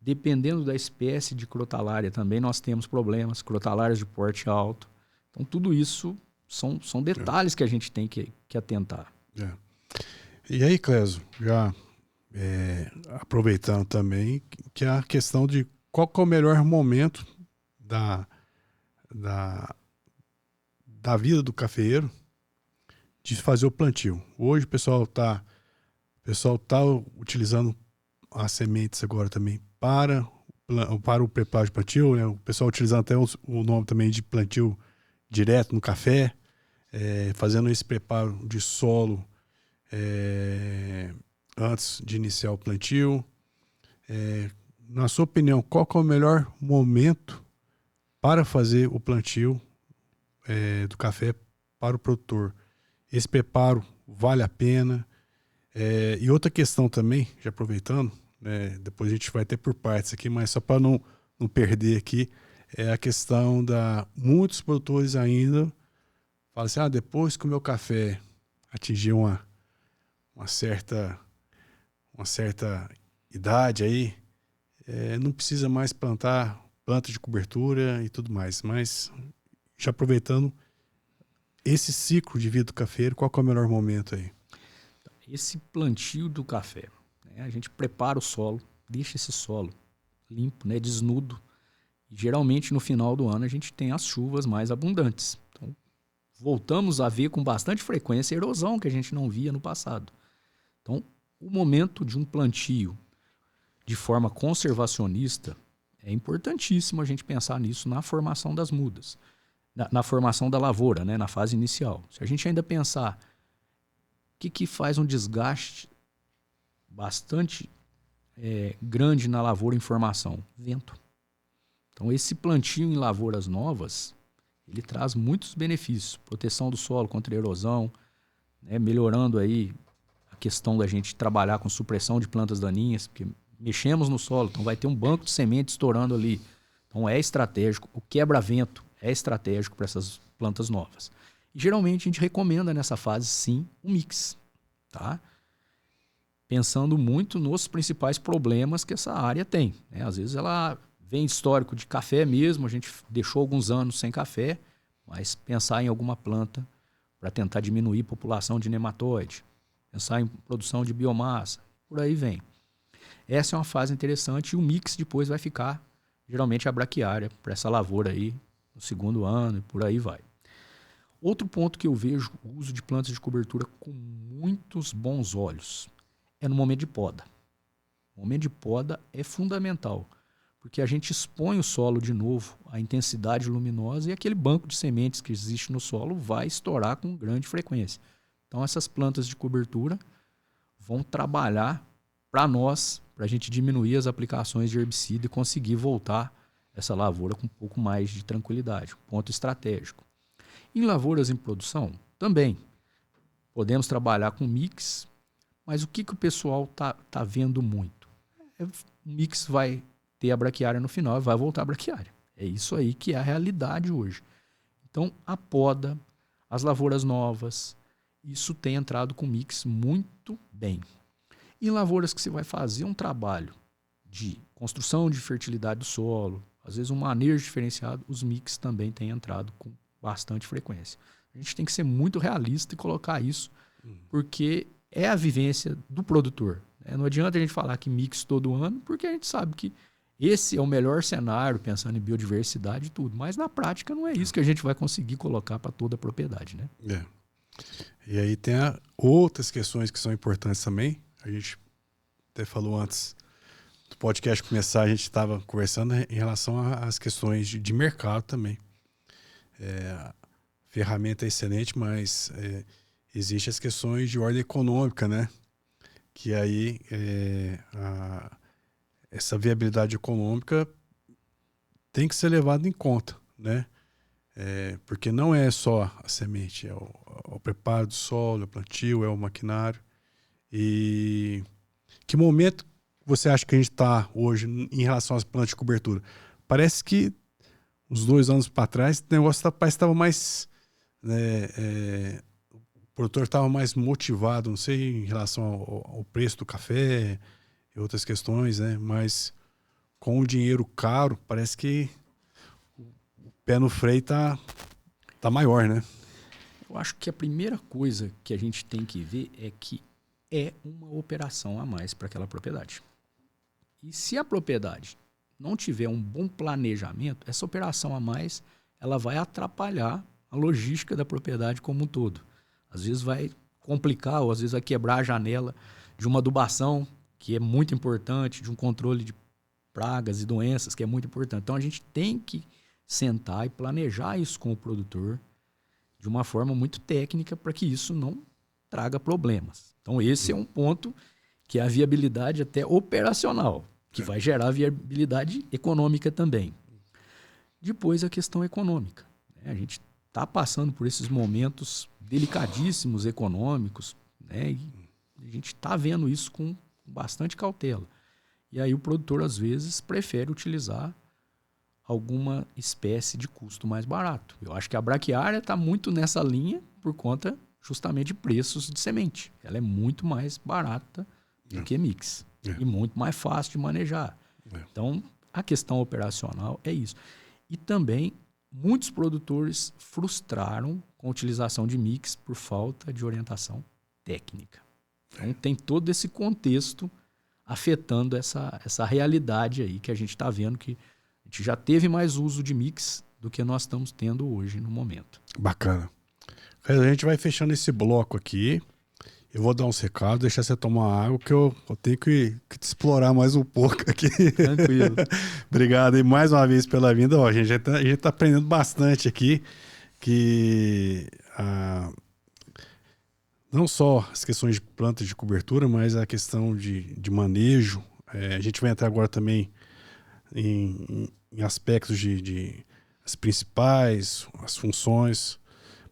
Dependendo da espécie de crotalária também nós temos problemas, crotalárias de porte alto. Então tudo isso são detalhes que a gente tem que atentar. E aí, Clésio, já aproveitando também, que é a questão de qual que é o melhor momento da vida do cafeeiro de fazer o plantio. Hoje o pessoal tá utilizando as sementes agora também para o preparo de plantio, né? O pessoal utilizando até o nome também de plantio direto no café, fazendo esse preparo de solo antes de iniciar o plantio. Na sua opinião, qual que é o melhor momento para fazer o plantio do café para o produtor? Esse preparo vale a pena? E outra questão também, já aproveitando, depois a gente vai ter por partes aqui, mas só para não perder aqui, é a questão muitos produtores ainda falam assim, depois que o meu café atingir uma certa idade aí, não precisa mais plantar planta de cobertura e tudo mais. Mas já aproveitando esse ciclo de vida do cafeiro, qual que é o melhor momento aí? Esse plantio do café, né? A gente prepara o solo, deixa esse solo limpo, né, desnudo, E, geralmente, no final do ano, a gente tem as chuvas mais abundantes. Então, voltamos a ver com bastante frequência a erosão que a gente não via no passado. Então, o momento de um plantio de forma conservacionista é importantíssimo a gente pensar nisso na formação das mudas, na formação da lavoura, né, na fase inicial. Se a gente ainda pensar o que faz um desgaste bastante grande na lavoura em formação? Vento. Então, esse plantio em lavouras novas, ele traz muitos benefícios. Proteção do solo contra a erosão, né, melhorando aí a questão da gente trabalhar com supressão de plantas daninhas, porque mexemos no solo, então vai ter um banco de semente estourando ali. Então, é estratégico. O quebra-vento é estratégico para essas plantas novas. E, geralmente, a gente recomenda nessa fase, sim, um mix, tá? Pensando muito nos principais problemas que essa área tem, né? Às vezes ela vem histórico de café mesmo, a gente deixou alguns anos sem café, mas pensar em alguma planta para tentar diminuir a população de nematóide, pensar em produção de biomassa, por aí vem. Essa é uma fase interessante e o mix depois vai ficar, geralmente, a braquiária para essa lavoura aí no segundo ano e por aí vai. Outro ponto que eu vejo o uso de plantas de cobertura com muitos bons olhos é no momento de poda. O momento de poda é fundamental, porque a gente expõe o solo de novo à intensidade luminosa e aquele banco de sementes que existe no solo vai estourar com grande frequência. Então, essas plantas de cobertura vão trabalhar para nós, para a gente diminuir as aplicações de herbicida e conseguir voltar essa lavoura com um pouco mais de tranquilidade. Ponto estratégico. Em lavouras em produção, também podemos trabalhar com mix, mas o que o pessoal tá vendo muito? O mix vai ter a braquiária no final e vai voltar a braquiária. É isso aí que é a realidade hoje. Então, a poda, as lavouras novas, isso tem entrado com mix muito bem. Em lavouras que você vai fazer um trabalho de construção de fertilidade do solo, às vezes um manejo diferenciado, os mix também têm entrado com bastante frequência. A gente tem que ser muito realista e colocar isso, porque é a vivência do produtor. Não adianta a gente falar que mix todo ano, porque a gente sabe que esse é o melhor cenário, pensando em biodiversidade e tudo. Mas na prática não é isso que a gente vai conseguir colocar para toda a propriedade, né? E aí tem outras questões que são importantes também. A gente até falou antes do podcast começar, a gente estava conversando em relação às questões de mercado também. A ferramenta é excelente, mas existem as questões de ordem econômica, né? Que aí essa viabilidade econômica tem que ser levada em conta, né? Porque não é só a semente, é o preparo do solo, é o plantio, é o maquinário. E que momento você acha que a gente está hoje em relação às plantas de cobertura? Parece que uns 2 anos para trás o negócio parece que estava mais... o produtor estava mais motivado, não sei, em relação ao preço do café e outras questões, né? Mas com o dinheiro caro, parece que o pé no freio tá maior, né? Eu acho que a primeira coisa que a gente tem que ver é que é uma operação a mais para aquela propriedade. E se a propriedade não tiver um bom planejamento, essa operação a mais ela vai atrapalhar a logística da propriedade como um todo. Às vezes vai complicar, ou às vezes vai quebrar a janela de uma adubação, que é muito importante, de um controle de pragas e doenças, que é muito importante. Então, a gente tem que sentar e planejar isso com o produtor de uma forma muito técnica para que isso não traga problemas. Então, esse é um ponto que é a viabilidade até operacional, que vai gerar viabilidade econômica também. Depois, a questão econômica. A gente está passando por esses momentos delicadíssimos econômicos, né? E a gente está vendo isso com bastante cautela. E aí o produtor, às vezes, prefere utilizar alguma espécie de custo mais barato. Eu acho que a braquiária está muito nessa linha por conta justamente de preços de semente. Ela é muito mais barata do que mix. E muito mais fácil de manejar. Então, a questão operacional é isso. E também, muitos produtores frustraram com a utilização de mix por falta de orientação técnica. Então, tem todo esse contexto afetando essa realidade aí que a gente está vendo, que a gente já teve mais uso de mix do que nós estamos tendo hoje no momento. Bacana. A gente vai fechando esse bloco aqui. Eu vou dar uns recados, deixar você tomar água, que eu tenho que te explorar mais um pouco aqui. Tranquilo. Obrigado aí mais uma vez pela vinda. Ó, a gente tá aprendendo bastante aqui, que não só as questões de plantas de cobertura, mas a questão de manejo. A gente vai entrar agora também em aspectos de as principais, as funções,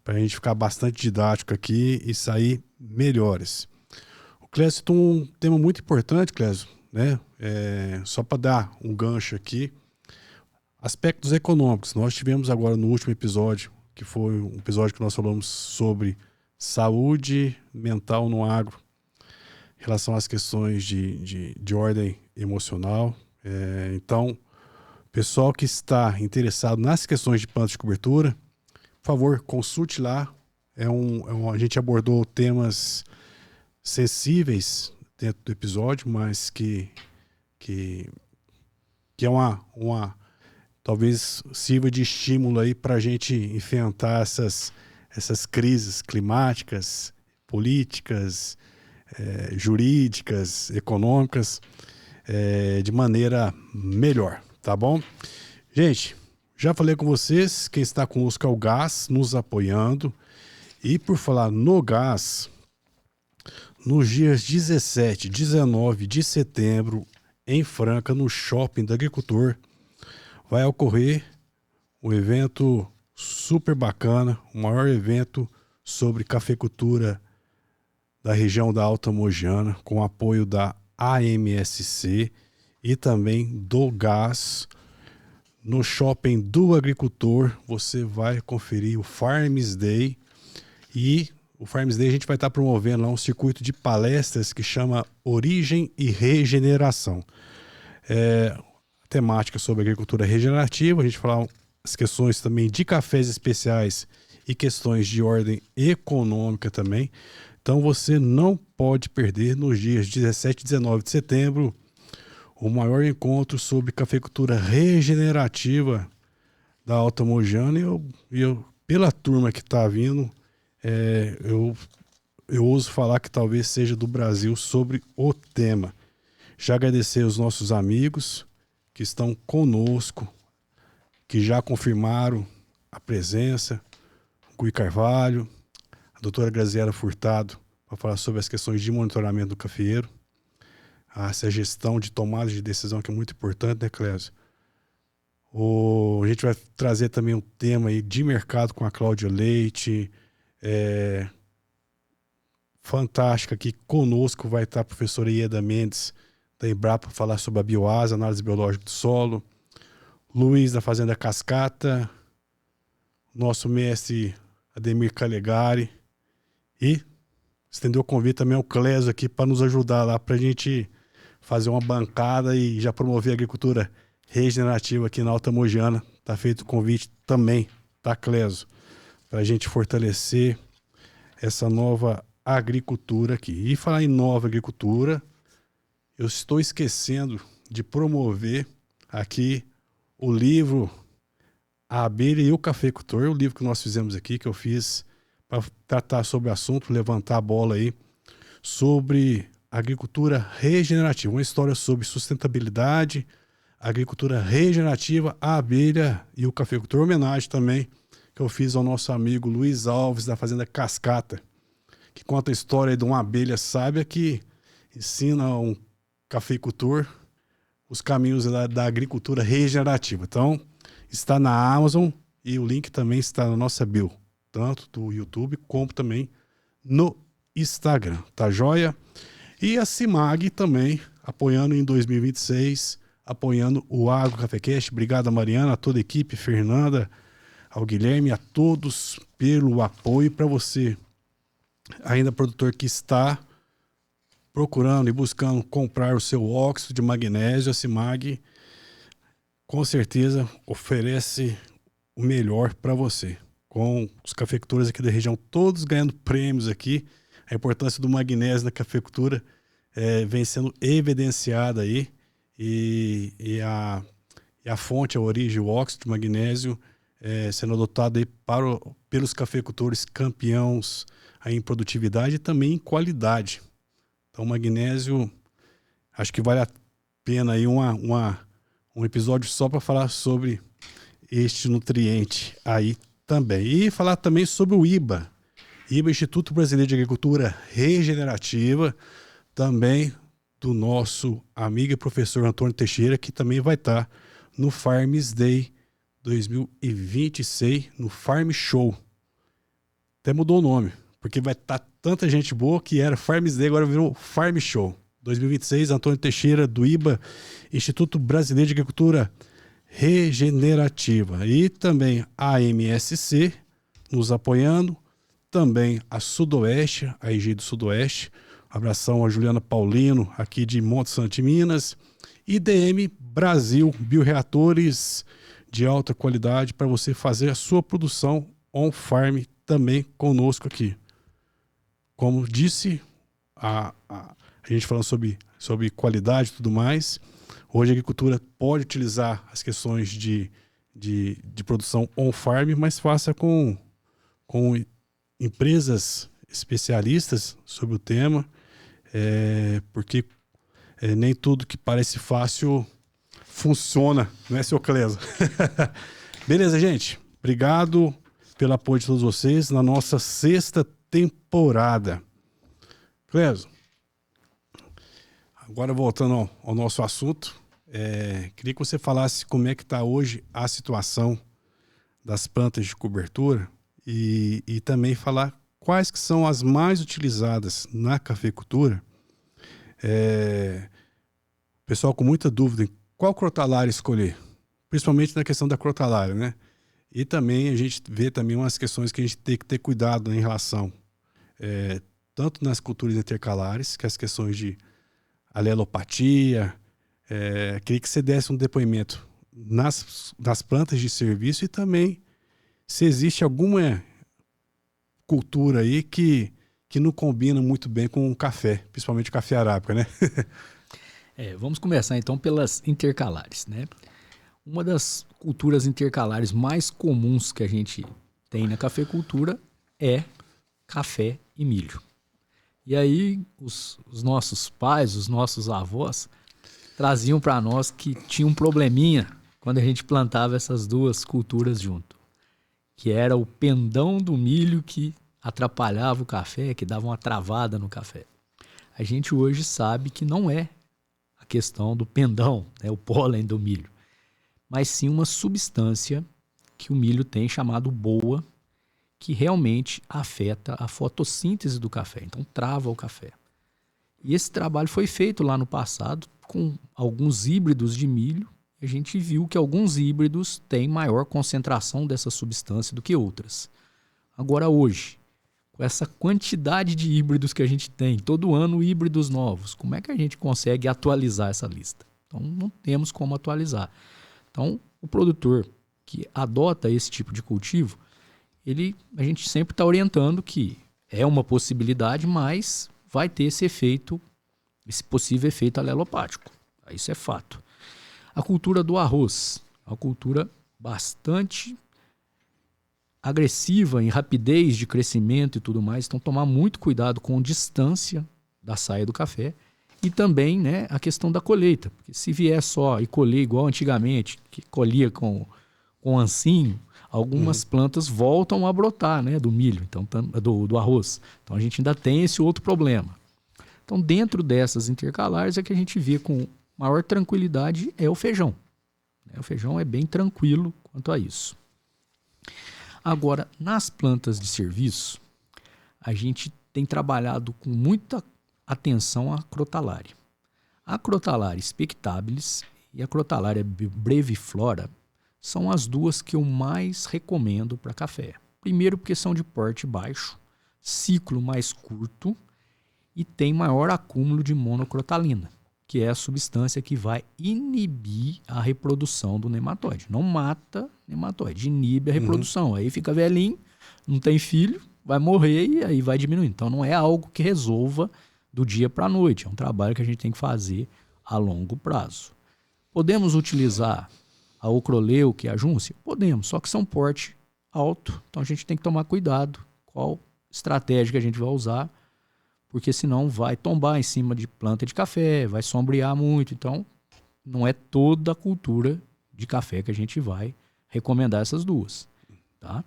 para a gente ficar bastante didático aqui e sair melhores. O Clésio tem um tema muito importante, Clésio, né? Só para dar um gancho aqui, aspectos econômicos. Nós tivemos agora no último episódio, que foi um episódio que nós falamos sobre saúde mental no agro, em relação às questões de ordem emocional. Então, pessoal que está interessado nas questões de plantas de cobertura, por favor, consulte lá. A gente abordou temas sensíveis dentro do episódio, mas que é talvez sirva de estímulo aí para a gente enfrentar essas crises climáticas, políticas, jurídicas, econômicas, de maneira melhor, tá bom? Gente, já falei com vocês, quem está conosco é o Gás, nos apoiando. E por falar no Gás, nos dias 17 e 19 de setembro, em Franca, no Shopping do Agricultor, vai ocorrer um evento super bacana, o maior evento sobre cafeicultura da região da Alta Mogiana, com apoio da AMSC e também do Gás. No Shopping do Agricultor, você vai conferir o Farms Day. E o Farms Day a gente vai estar promovendo lá um circuito de palestras que chama Origem e Regeneração. A temática sobre agricultura regenerativa, a gente fala as questões também de cafés especiais e questões de ordem econômica também. Então você não pode perder nos dias 17 e 19 de setembro o maior encontro sobre cafeicultura regenerativa da Alta Mogiana. E eu, pela turma que está vindo, eu ouso falar que talvez seja do Brasil sobre o tema. Já agradecer aos nossos amigos que estão conosco, que já confirmaram a presença, o Gui Carvalho, a doutora Graziela Furtado, para falar sobre as questões de monitoramento do cafeeiro, essa gestão de tomada de decisão que é muito importante, né, Clésio? A gente vai trazer também um tema aí de mercado com a Cláudia Leite. Fantástica, aqui conosco vai estar a professora Ieda Mendes da Embrapa para falar sobre a bioasa, análise biológica do solo. Luiz da Fazenda Cascata, nosso mestre Ademir Calegari, e estendeu o convite também ao Clésio aqui para nos ajudar lá, para a gente fazer uma bancada e já promover a agricultura regenerativa aqui na Alta Mogiana. Tá feito o convite também, tá, Clésio? Para a gente fortalecer essa nova agricultura aqui. E falar em nova agricultura, eu estou esquecendo de promover aqui o livro A Abelha e o Cafeicultor, o livro que nós fizemos aqui, que eu fiz para tratar sobre o assunto, levantar a bola aí, sobre agricultura regenerativa, uma história sobre sustentabilidade, agricultura regenerativa, a abelha e o cafeicultor, homenagem também que eu fiz ao nosso amigo Luiz Alves da Fazenda Cascata, que conta a história de uma abelha sábia que ensina a um cafeicultor os caminhos da agricultura regenerativa. Então, está na Amazon e o link também está na nossa bio, tanto do YouTube como também no Instagram, tá joia? E a CIMAG também, apoiando em 2026, apoiando o Agro Cafecast. Obrigado a Mariana, a toda a equipe, Fernanda, ao Guilherme, a todos pelo apoio. Para você, ainda produtor que está procurando e buscando comprar o seu óxido de magnésio, a CIMAG com certeza oferece o melhor para você. Com os cafeicultores aqui da região todos ganhando prêmios aqui, a importância do magnésio na cafeicultura vem sendo evidenciada aí, e a a fonte, a origem, o óxido de magnésio, sendo adotado aí pelos cafeicultores campeões aí em produtividade e também em qualidade. Então, o magnésio, acho que vale a pena aí um episódio só para falar sobre este nutriente aí também. E falar também sobre o IBA. IBA, Instituto Brasileiro de Agricultura Regenerativa, também do nosso amigo e professor Antônio Teixeira, que também vai estar no Farms Day 2026, no Farm Show. Até mudou o nome, porque vai estar tanta gente boa que era Farms Day, agora virou Farm Show. 2026, Antônio Teixeira, do IBA, Instituto Brasileiro de Agricultura Regenerativa. E também a MSC nos apoiando, também a Sudoeste, a IG do Sudoeste. Abração a Juliana Paulino, aqui de Monte Santo, Minas. IDM Brasil, bioreatores de alta qualidade para você fazer a sua produção on-farm também conosco aqui. Como disse, a gente falando sobre qualidade e tudo mais, hoje a agricultura pode utilizar as questões de produção on-farm, mas faça com empresas especialistas sobre o tema, porque nem tudo que parece fácil funciona, não é, seu Cleso? Beleza, gente? Obrigado pelo apoio de todos vocês na nossa 6ª temporada. Cleso, agora voltando ao nosso assunto, queria que você falasse como é que está hoje a situação das plantas de cobertura e também falar quais que são as mais utilizadas na cafeicultura. Pessoal com muita dúvida em qual crotalária escolher, principalmente na questão da crotalária, né? E também a gente vê também umas questões que a gente tem que ter cuidado, né, em relação tanto nas culturas intercalares, que as questões de alelopatia. Queria que você desse um depoimento nas plantas de serviço e também se existe alguma cultura aí que não combina muito bem com o café, principalmente o café arábica, né? Vamos começar então pelas intercalares, né? Uma das culturas intercalares mais comuns que a gente tem na cafeicultura é café e milho. E aí os nossos pais, os nossos avós traziam para nós que tinha um probleminha quando a gente plantava essas duas culturas junto, que era o pendão do milho que atrapalhava o café, que dava uma travada no café. A gente hoje sabe que não é a questão do pendão, né, o pólen do milho, mas sim uma substância que o milho tem chamado boa, que realmente afeta a fotossíntese do café, então trava o café. E esse trabalho foi feito lá no passado com alguns híbridos de milho. A gente viu que alguns híbridos têm maior concentração dessa substância do que outras. Agora hoje, com essa quantidade de híbridos que a gente tem, todo ano híbridos novos, como é que a gente consegue atualizar essa lista? Então não temos como atualizar. Então o produtor que adota esse tipo de cultivo, a gente sempre está orientando que é uma possibilidade, mas vai ter esse efeito, esse possível efeito alelopático. Isso é fato. A cultura do arroz é uma cultura bastante agressiva em rapidez de crescimento e tudo mais, então tomar muito cuidado com a distância da saia do café e também, né, a questão da colheita, porque se vier só e colher igual antigamente, que colhia com ancinho, algumas plantas voltam a brotar, né, do milho, então, do arroz. Então a gente ainda tem esse outro problema. Então dentro dessas intercalares é que a gente vê com maior tranquilidade é o feijão. O feijão é bem tranquilo quanto a isso. Agora, nas plantas de serviço, a gente tem trabalhado com muita atenção à crotalária. A crotalária spectabilis e a crotalária breviflora são as duas que eu mais recomendo para café. Primeiro porque são de porte baixo, ciclo mais curto e tem maior acúmulo de monocrotalina, que é a substância que vai inibir a reprodução do nematóide. Não mata nematóide, inibe a reprodução. Aí fica velhinho, não tem filho, vai morrer e aí vai diminuindo. Então não é algo que resolva do dia para a noite. É um trabalho que a gente tem que fazer a longo prazo. Podemos utilizar a Ocroleuc, a Júncia? Podemos, só que são porte alto, então a gente tem que tomar cuidado qual estratégia que a gente vai usar, porque senão vai tombar em cima de planta de café, vai sombrear muito, então não é toda a cultura de café que a gente vai recomendar essas duas, tá?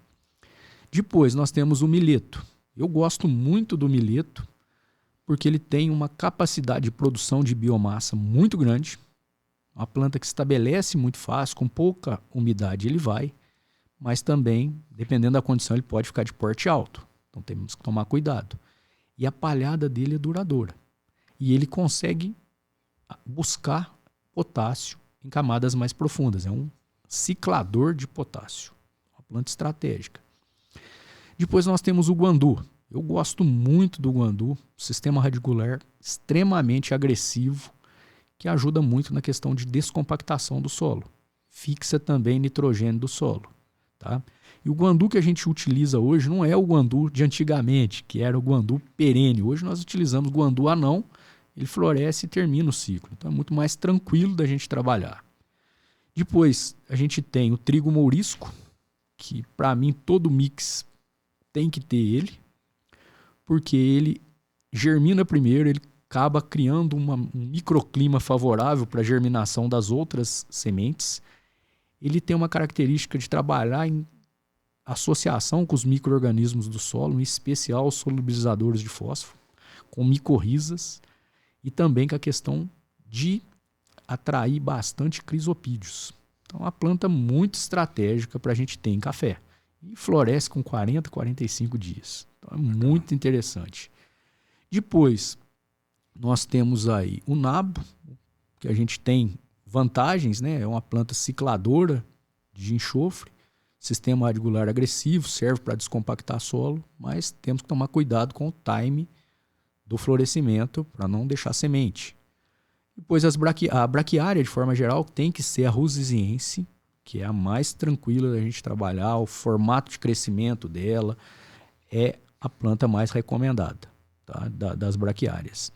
Depois nós temos o mileto. Eu gosto muito do mileto porque ele tem uma capacidade de produção de biomassa muito grande, uma planta que se estabelece muito fácil, com pouca umidade ele vai, mas também, dependendo da condição, ele pode ficar de porte alto. Então temos que tomar cuidado. E a palhada dele é duradoura. E ele consegue buscar potássio em camadas mais profundas. É um ciclador de potássio. Uma planta estratégica. Depois nós temos o guandu. Eu gosto muito do guandu, sistema radicular extremamente agressivo, que ajuda muito na questão de descompactação do solo. Fixa também nitrogênio do solo. Tá? E o guandu que a gente utiliza hoje não é o guandu de antigamente, que era o guandu perene. Hoje nós utilizamos guandu anão, ele floresce e termina o ciclo. Então é muito mais tranquilo da gente trabalhar. Depois a gente tem o trigo mourisco, que para mim todo mix tem que ter ele, porque ele germina primeiro, ele acaba criando um microclima favorável para a germinação das outras sementes. Ele tem uma característica de trabalhar em associação com os micro-organismos do solo, em especial os solubilizadores de fósforo, com micorrizas, e também com a questão de atrair bastante crisopídeos. Então é uma planta muito estratégica para a gente ter em café. E floresce com 40, 45 dias. Então é muito interessante. Depois, nós temos aí o nabo, que a gente tem vantagens, né? É uma planta cicladora de enxofre, sistema radicular agressivo, serve para descompactar solo, mas temos que tomar cuidado com o time do florescimento para não deixar semente. Depois a braquiária, de forma geral, tem que ser a rusisiense, que é a mais tranquila da gente trabalhar, o formato de crescimento dela é a planta mais recomendada, tá? Das braquiárias.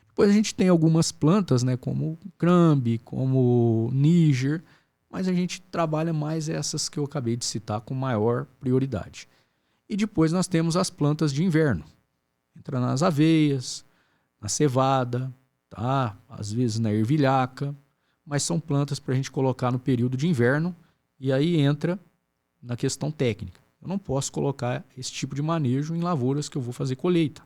Depois a gente tem algumas plantas, né, como crambe, como níger, mas a gente trabalha mais essas que eu acabei de citar com maior prioridade. E depois nós temos as plantas de inverno. Entra nas aveias, na cevada, tá? Às vezes na ervilhaca, mas são plantas para a gente colocar no período de inverno, e aí entra na questão técnica. Eu não posso colocar esse tipo de manejo em lavouras que eu vou fazer colheita.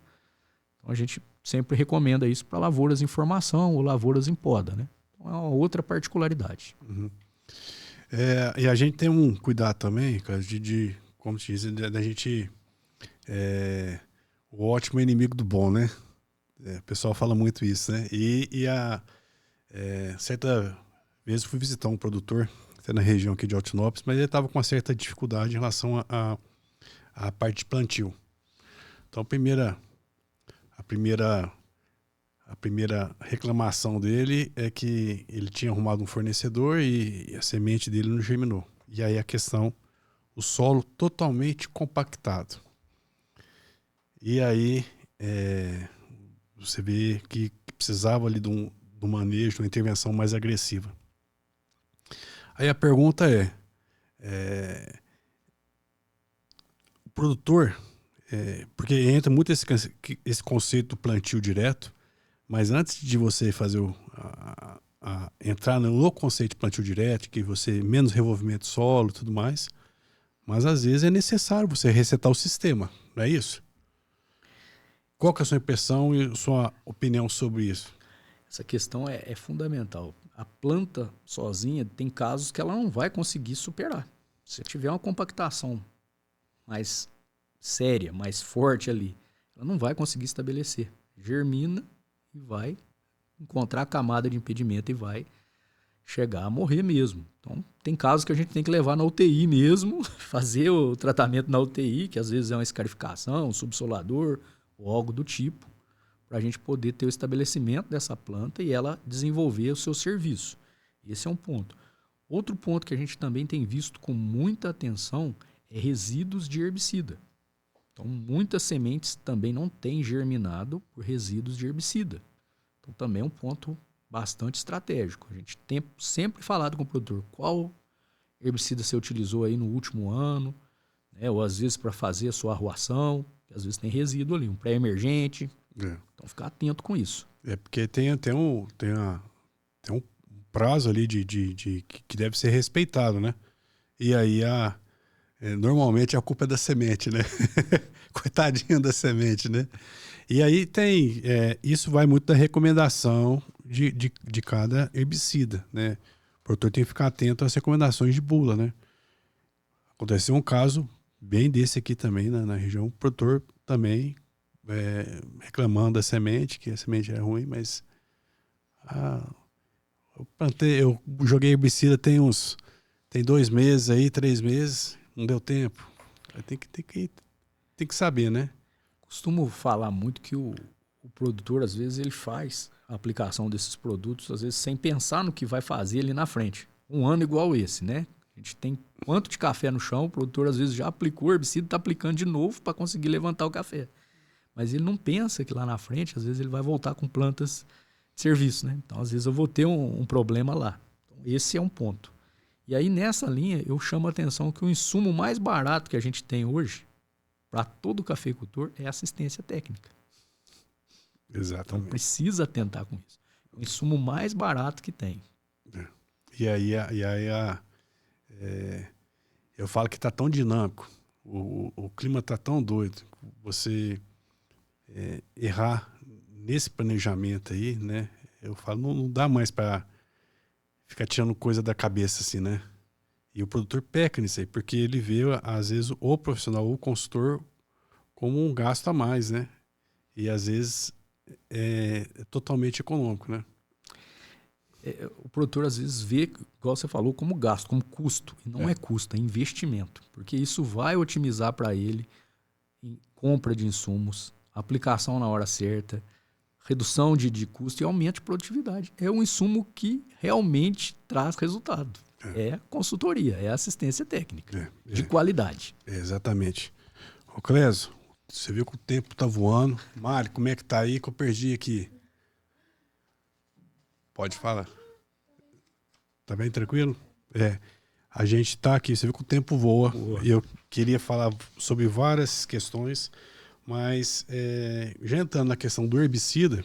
Então a gente sempre recomenda isso para lavouras em formação ou lavouras em poda, né? Então é uma outra particularidade. Uhum. E a gente tem um cuidado também, cara, como se diz, da gente... o ótimo é inimigo do bom, né? O pessoal fala muito isso, né? Certa vez eu fui visitar um produtor, até na região aqui de Altinópolis, mas ele estava com uma certa dificuldade em relação à parte de plantio. Então a primeira reclamação dele é que ele tinha arrumado um fornecedor e a semente dele não germinou. E aí a questão, o solo totalmente compactado. E aí você vê que precisava ali de um manejo, de uma intervenção mais agressiva. Aí a pergunta o produtor, porque entra muito esse conceito do plantio direto, mas antes de você fazer entrar no conceito de plantio direto, que você menos revolvimento de solo e tudo mais, mas às vezes é necessário você resetar o sistema, não é isso? Qual que é a sua impressão e sua opinião sobre isso? Essa questão é fundamental. A planta sozinha tem casos que ela não vai conseguir superar. Se tiver uma compactação mais séria, mais forte ali, ela não vai conseguir estabelecer. Germina e vai encontrar a camada de impedimento e vai chegar a morrer mesmo. Então, tem casos que a gente tem que levar na UTI mesmo, fazer o tratamento na UTI, que às vezes é uma escarificação, um subsolador ou algo do tipo, para a gente poder ter o estabelecimento dessa planta e ela desenvolver o seu serviço. Esse é um ponto. Outro ponto que a gente também tem visto com muita atenção é resíduos de herbicida. Então, muitas sementes também não têm germinado por resíduos de herbicida. Então, também é um ponto bastante estratégico. A gente tem sempre falado com o produtor qual herbicida você utilizou aí no último ano, né? Ou às vezes para fazer a sua arruação, às vezes tem resíduo ali, um pré-emergente. Então ficar atento com isso. Porque tem um prazo ali que deve ser respeitado, né? E aí normalmente a culpa é da semente, né? Coitadinho da semente, né? E aí isso vai muito da recomendação de cada herbicida, né? O produtor tem que ficar atento às recomendações de bula, né? Aconteceu um caso bem desse aqui também, na região, o produtor também reclamando da semente, que a semente é ruim, mas eu joguei herbicida tem 2 meses aí, 3 meses, não deu tempo. Tem que saber, né? Costumo falar muito que o produtor, às vezes, ele faz a aplicação desses produtos, às vezes, sem pensar no que vai fazer ali na frente. Um ano igual esse, né? A gente tem quanto de café no chão, o produtor, às vezes, já aplicou o herbicida, está aplicando de novo para conseguir levantar o café. Mas ele não pensa que lá na frente, às vezes, ele vai voltar com plantas de serviço, né? Então, às vezes, eu vou ter um problema lá. Então, esse é um ponto. E aí, nessa linha, eu chamo a atenção que o insumo mais barato que a gente tem hoje, para todo cafeicultor, é assistência técnica. Exatamente. Então, precisa atentar com isso. É o insumo mais barato que tem. E aí, eu falo que está tão dinâmico, o clima está tão doido, você errar nesse planejamento aí, né? Eu falo, não dá mais para ficar tirando coisa da cabeça assim, né? E o produtor peca nisso aí, porque ele vê, às vezes, o profissional, o consultor, como um gasto a mais, né? E, às vezes, é totalmente econômico, né? O produtor, às vezes, vê, igual você falou, como gasto, como custo. E não é custo, é investimento. Porque isso vai otimizar para ele em compra de insumos, aplicação na hora certa, redução de custo e aumento de produtividade. É um insumo que realmente traz resultado. É consultoria, é assistência técnica de qualidade. Exatamente. Ô Clésio, você viu que o tempo tá voando. Mário, como é que tá aí que eu perdi aqui? Pode falar. Tá bem tranquilo? A gente tá aqui, você viu que o tempo voa. E eu queria falar sobre várias questões, mas já entrando na questão do herbicida,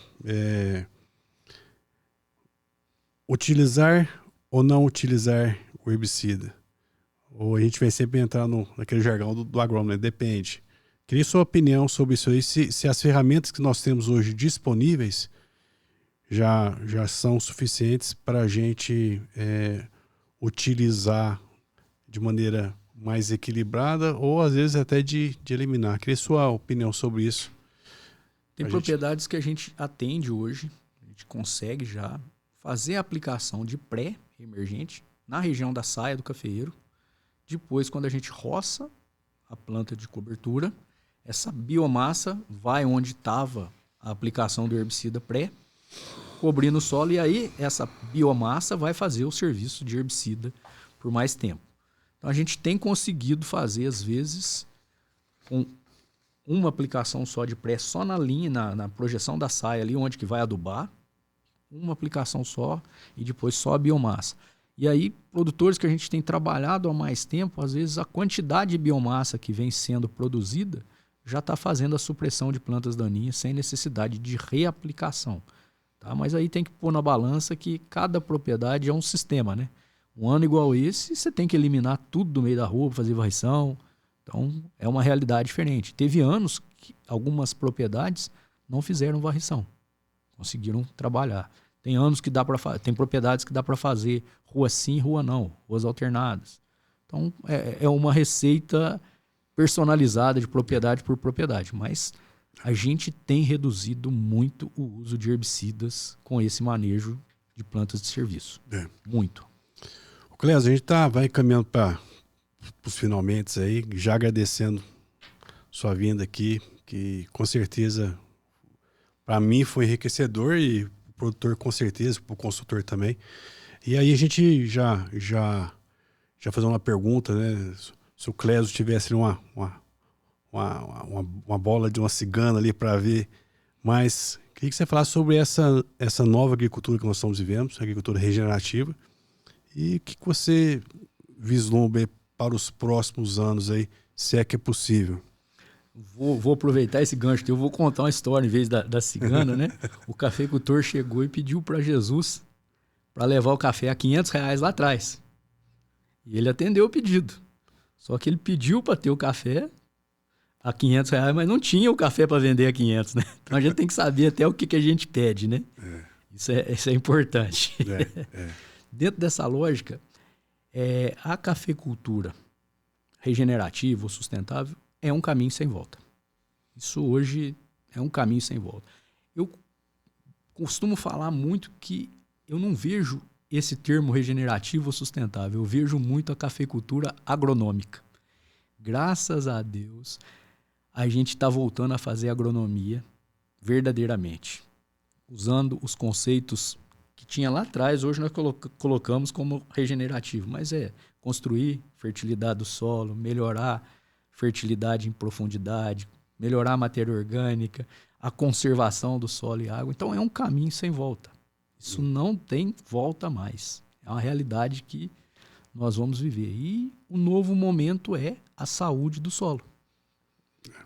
utilizar ou não utilizar o herbicida? Ou a gente vai sempre entrar naquele jargão do agrônomo, né? Depende. Queria sua opinião sobre isso aí, se as ferramentas que nós temos hoje disponíveis já são suficientes para a gente utilizar de maneira mais equilibrada ou às vezes até de eliminar. Queria sua opinião sobre isso. Tem propriedades que a gente atende hoje, a gente consegue já fazer a aplicação de pré-emergente na região da saia do cafeeiro. Depois, quando a gente roça a planta de cobertura, essa biomassa vai onde estava a aplicação do herbicida pré, cobrindo o solo, e aí essa biomassa vai fazer o serviço de herbicida por mais tempo. Então a gente tem conseguido fazer, às vezes, com uma aplicação só de pré, só na linha, na projeção da saia ali, onde que vai adubar, uma aplicação só e depois só a biomassa. E aí, produtores que a gente tem trabalhado há mais tempo, às vezes a quantidade de biomassa que vem sendo produzida já está fazendo a supressão de plantas daninhas sem necessidade de reaplicação. Tá? Mas aí tem que pôr na balança que cada propriedade é um sistema, né? Um ano igual esse, você tem que eliminar tudo do meio da rua para fazer varrição. Então, é uma realidade diferente. Teve anos que algumas propriedades não fizeram varrição. Conseguiram trabalhar. Tem anos que tem propriedades que dá para fazer rua sim, rua não, ruas alternadas. Então, é uma receita personalizada de propriedade por propriedade. Mas a gente tem reduzido muito o uso de herbicidas com esse manejo de plantas de serviço. Muito. Clésio, a gente vai caminhando para os finalmente aí, já agradecendo sua vinda aqui, que com certeza para mim foi enriquecedor e o produtor com certeza, para o consultor também. E aí a gente já fazer uma pergunta, né? Se o Clésio tivesse uma bola de uma cigana ali para ver, mas queria que você falasse sobre essa nova agricultura que nós estamos vivendo, a agricultura regenerativa, e o que você vislumbra para os próximos anos aí, se é que é possível? Vou aproveitar esse gancho que eu vou contar uma história em vez da cigana, né? O cafeicultor chegou e pediu para Jesus para levar o café a R$500 lá atrás. E ele atendeu o pedido. Só que ele pediu para ter o café a R$500, mas não tinha o café para vender a 500, né? Então a gente tem que saber até o que a gente pede, né? Isso é importante. Dentro dessa lógica, a cafeicultura regenerativa ou sustentável é um caminho sem volta. Isso hoje é um caminho sem volta. Eu costumo falar muito que eu não vejo esse termo regenerativo ou sustentável, eu vejo muito a cafeicultura agronômica. Graças a Deus, a gente está voltando a fazer agronomia verdadeiramente, usando os conceitos que tinha lá atrás, hoje nós colocamos como regenerativo, mas construir fertilidade do solo, melhorar fertilidade em profundidade, melhorar a matéria orgânica, a conservação do solo e água. Então é um caminho sem volta. Isso não tem volta mais. É uma realidade que nós vamos viver. E o novo momento é a saúde do solo.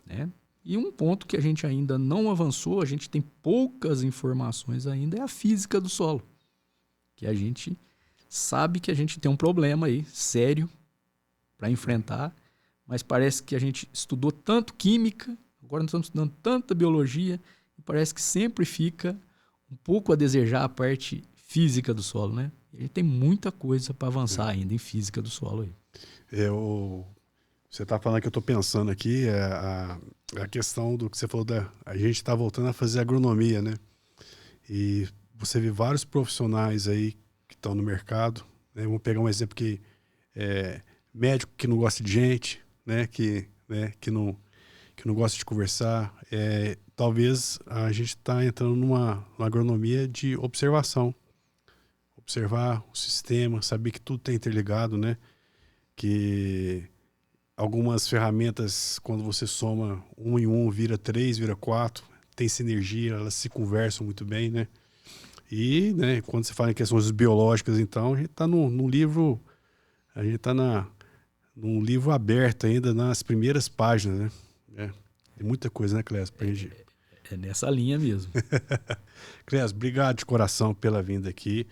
Né? E um ponto que a gente ainda não avançou, a gente tem poucas informações ainda, é a física do solo. Que a gente sabe que a gente tem um problema aí, sério, para enfrentar, mas parece que a gente estudou tanto química, agora nós estamos estudando tanta biologia, e parece que sempre fica um pouco a desejar a parte física do solo, né? E a gente tem muita coisa para avançar ainda em física do solo aí. Você está falando que eu estou pensando aqui, a questão do que você falou, a gente está voltando a fazer agronomia, né? E você vê vários profissionais aí que estão no mercado, né? Vamos pegar um exemplo que médico que não gosta de gente, né? Que não gosta de conversar. Talvez a gente está entrando numa agronomia de observação. Observar o sistema, saber que tudo está interligado, né? Que algumas ferramentas, quando você soma 1 em 1, vira 3, vira 4, tem sinergia, elas se conversam muito bem, né? E, né, quando você fala em questões biológicas, então, a gente está num livro, a gente está num livro aberto ainda nas primeiras páginas, né? Tem muita coisa, né, Clésio, pra gente... É nessa linha mesmo. Clésio, obrigado de coração pela vinda aqui.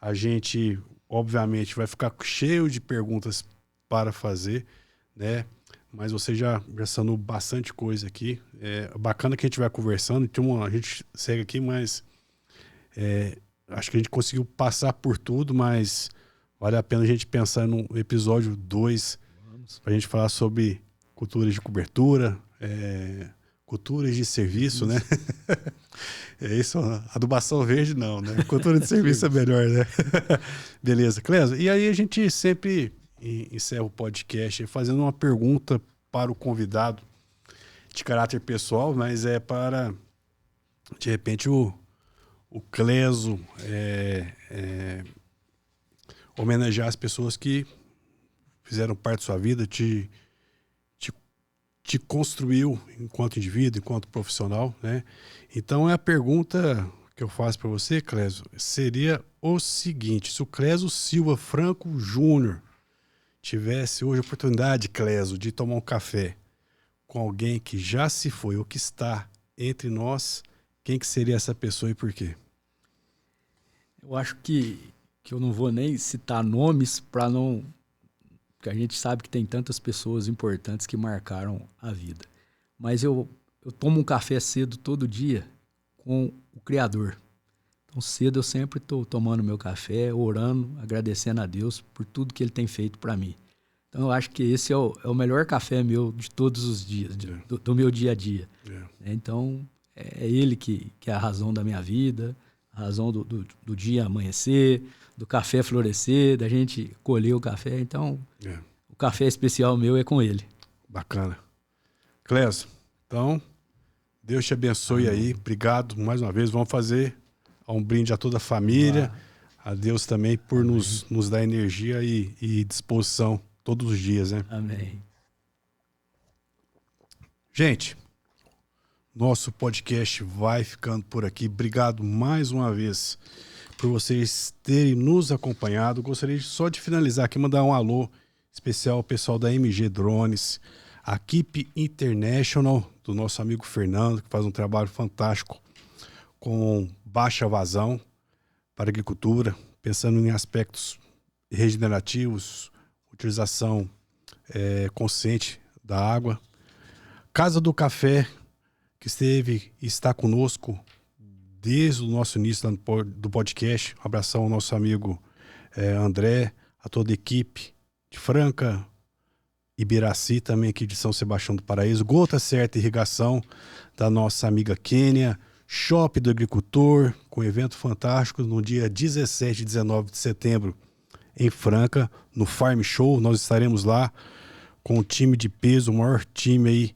A gente, obviamente, vai ficar cheio de perguntas para fazer, né? Mas você já sanou bastante coisa aqui. É bacana que a gente vai conversando. A gente segue aqui, mas acho que a gente conseguiu passar por tudo, mas vale a pena a gente pensar no episódio 2 para a gente falar sobre culturas de cobertura, culturas de serviço, né? Isso, adubação verde não, né? Cultura de serviço é melhor, né? Beleza, Clésio. E aí a gente sempre encerra o podcast fazendo uma pergunta para o convidado de caráter pessoal, mas para, de repente, o Clésio homenagear as pessoas que fizeram parte da sua vida, te construiu enquanto indivíduo, enquanto profissional, né? Então a pergunta que eu faço para você, Clésio, seria o seguinte: se o Clésio Silva Franco Júnior tivesse hoje a oportunidade, Clésio, de tomar um café com alguém que já se foi ou que está entre nós, quem que seria essa pessoa e por quê? Eu acho que eu não vou nem citar nomes para não... Porque a gente sabe que tem tantas pessoas importantes que marcaram a vida. Mas eu tomo um café cedo todo dia com o Criador. Então cedo eu sempre estou tomando meu café, orando, agradecendo a Deus por tudo que Ele tem feito para mim. Então eu acho que esse é o melhor café meu de todos os dias, do meu dia a dia. Então é Ele que é a razão da minha vida, a razão do dia amanhecer, do café florescer, da gente colher o café. Então o café especial meu é com Ele. Bacana. Clésio, então Deus te abençoe aí. Obrigado mais uma vez. Vamos fazer um brinde a toda a família, a Deus também por nos dar energia e disposição todos os dias, né? Amém. Gente, nosso podcast vai ficando por aqui. Obrigado mais uma vez por vocês terem nos acompanhado. Gostaria só de finalizar aqui, mandar um alô especial ao pessoal da MG Drones, a equipe International do nosso amigo Fernando, que faz um trabalho fantástico com baixa vazão para a agricultura, pensando em aspectos regenerativos, utilização consciente da água. Casa do Café, que esteve e está conosco desde o nosso início do podcast. Um abração ao nosso amigo André, a toda a equipe de Franca, Ibiraci, também aqui de São Sebastião do Paraíso. Gota Certa Irrigação, da nossa amiga Kênia. Shopping do Agricultor, com evento fantástico no dia 17 e 19 de setembro em Franca, no Farm Show. Nós estaremos lá com um time de peso, o maior time aí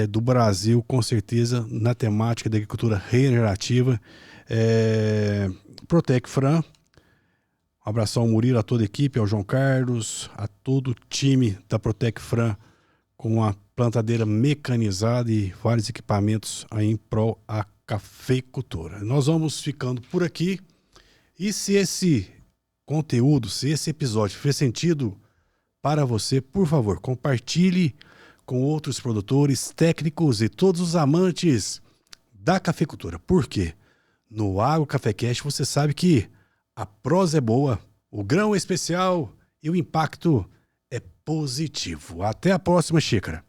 do Brasil, com certeza, na temática da agricultura regenerativa. Protec Fran, um abração ao Murilo, a toda a equipe, ao João Carlos, a todo o time da Protec Fran, com a plantadeira mecanizada e vários equipamentos aí em prol à cafeicultura. Nós vamos ficando por aqui, e se esse conteúdo, se esse episódio fez sentido para você, por favor, compartilhe com outros produtores, técnicos e todos os amantes da cafeicultura. Por quê? No Agro Cafecast você sabe que a prosa é boa, o grão é especial e o impacto é positivo. Até a próxima xícara.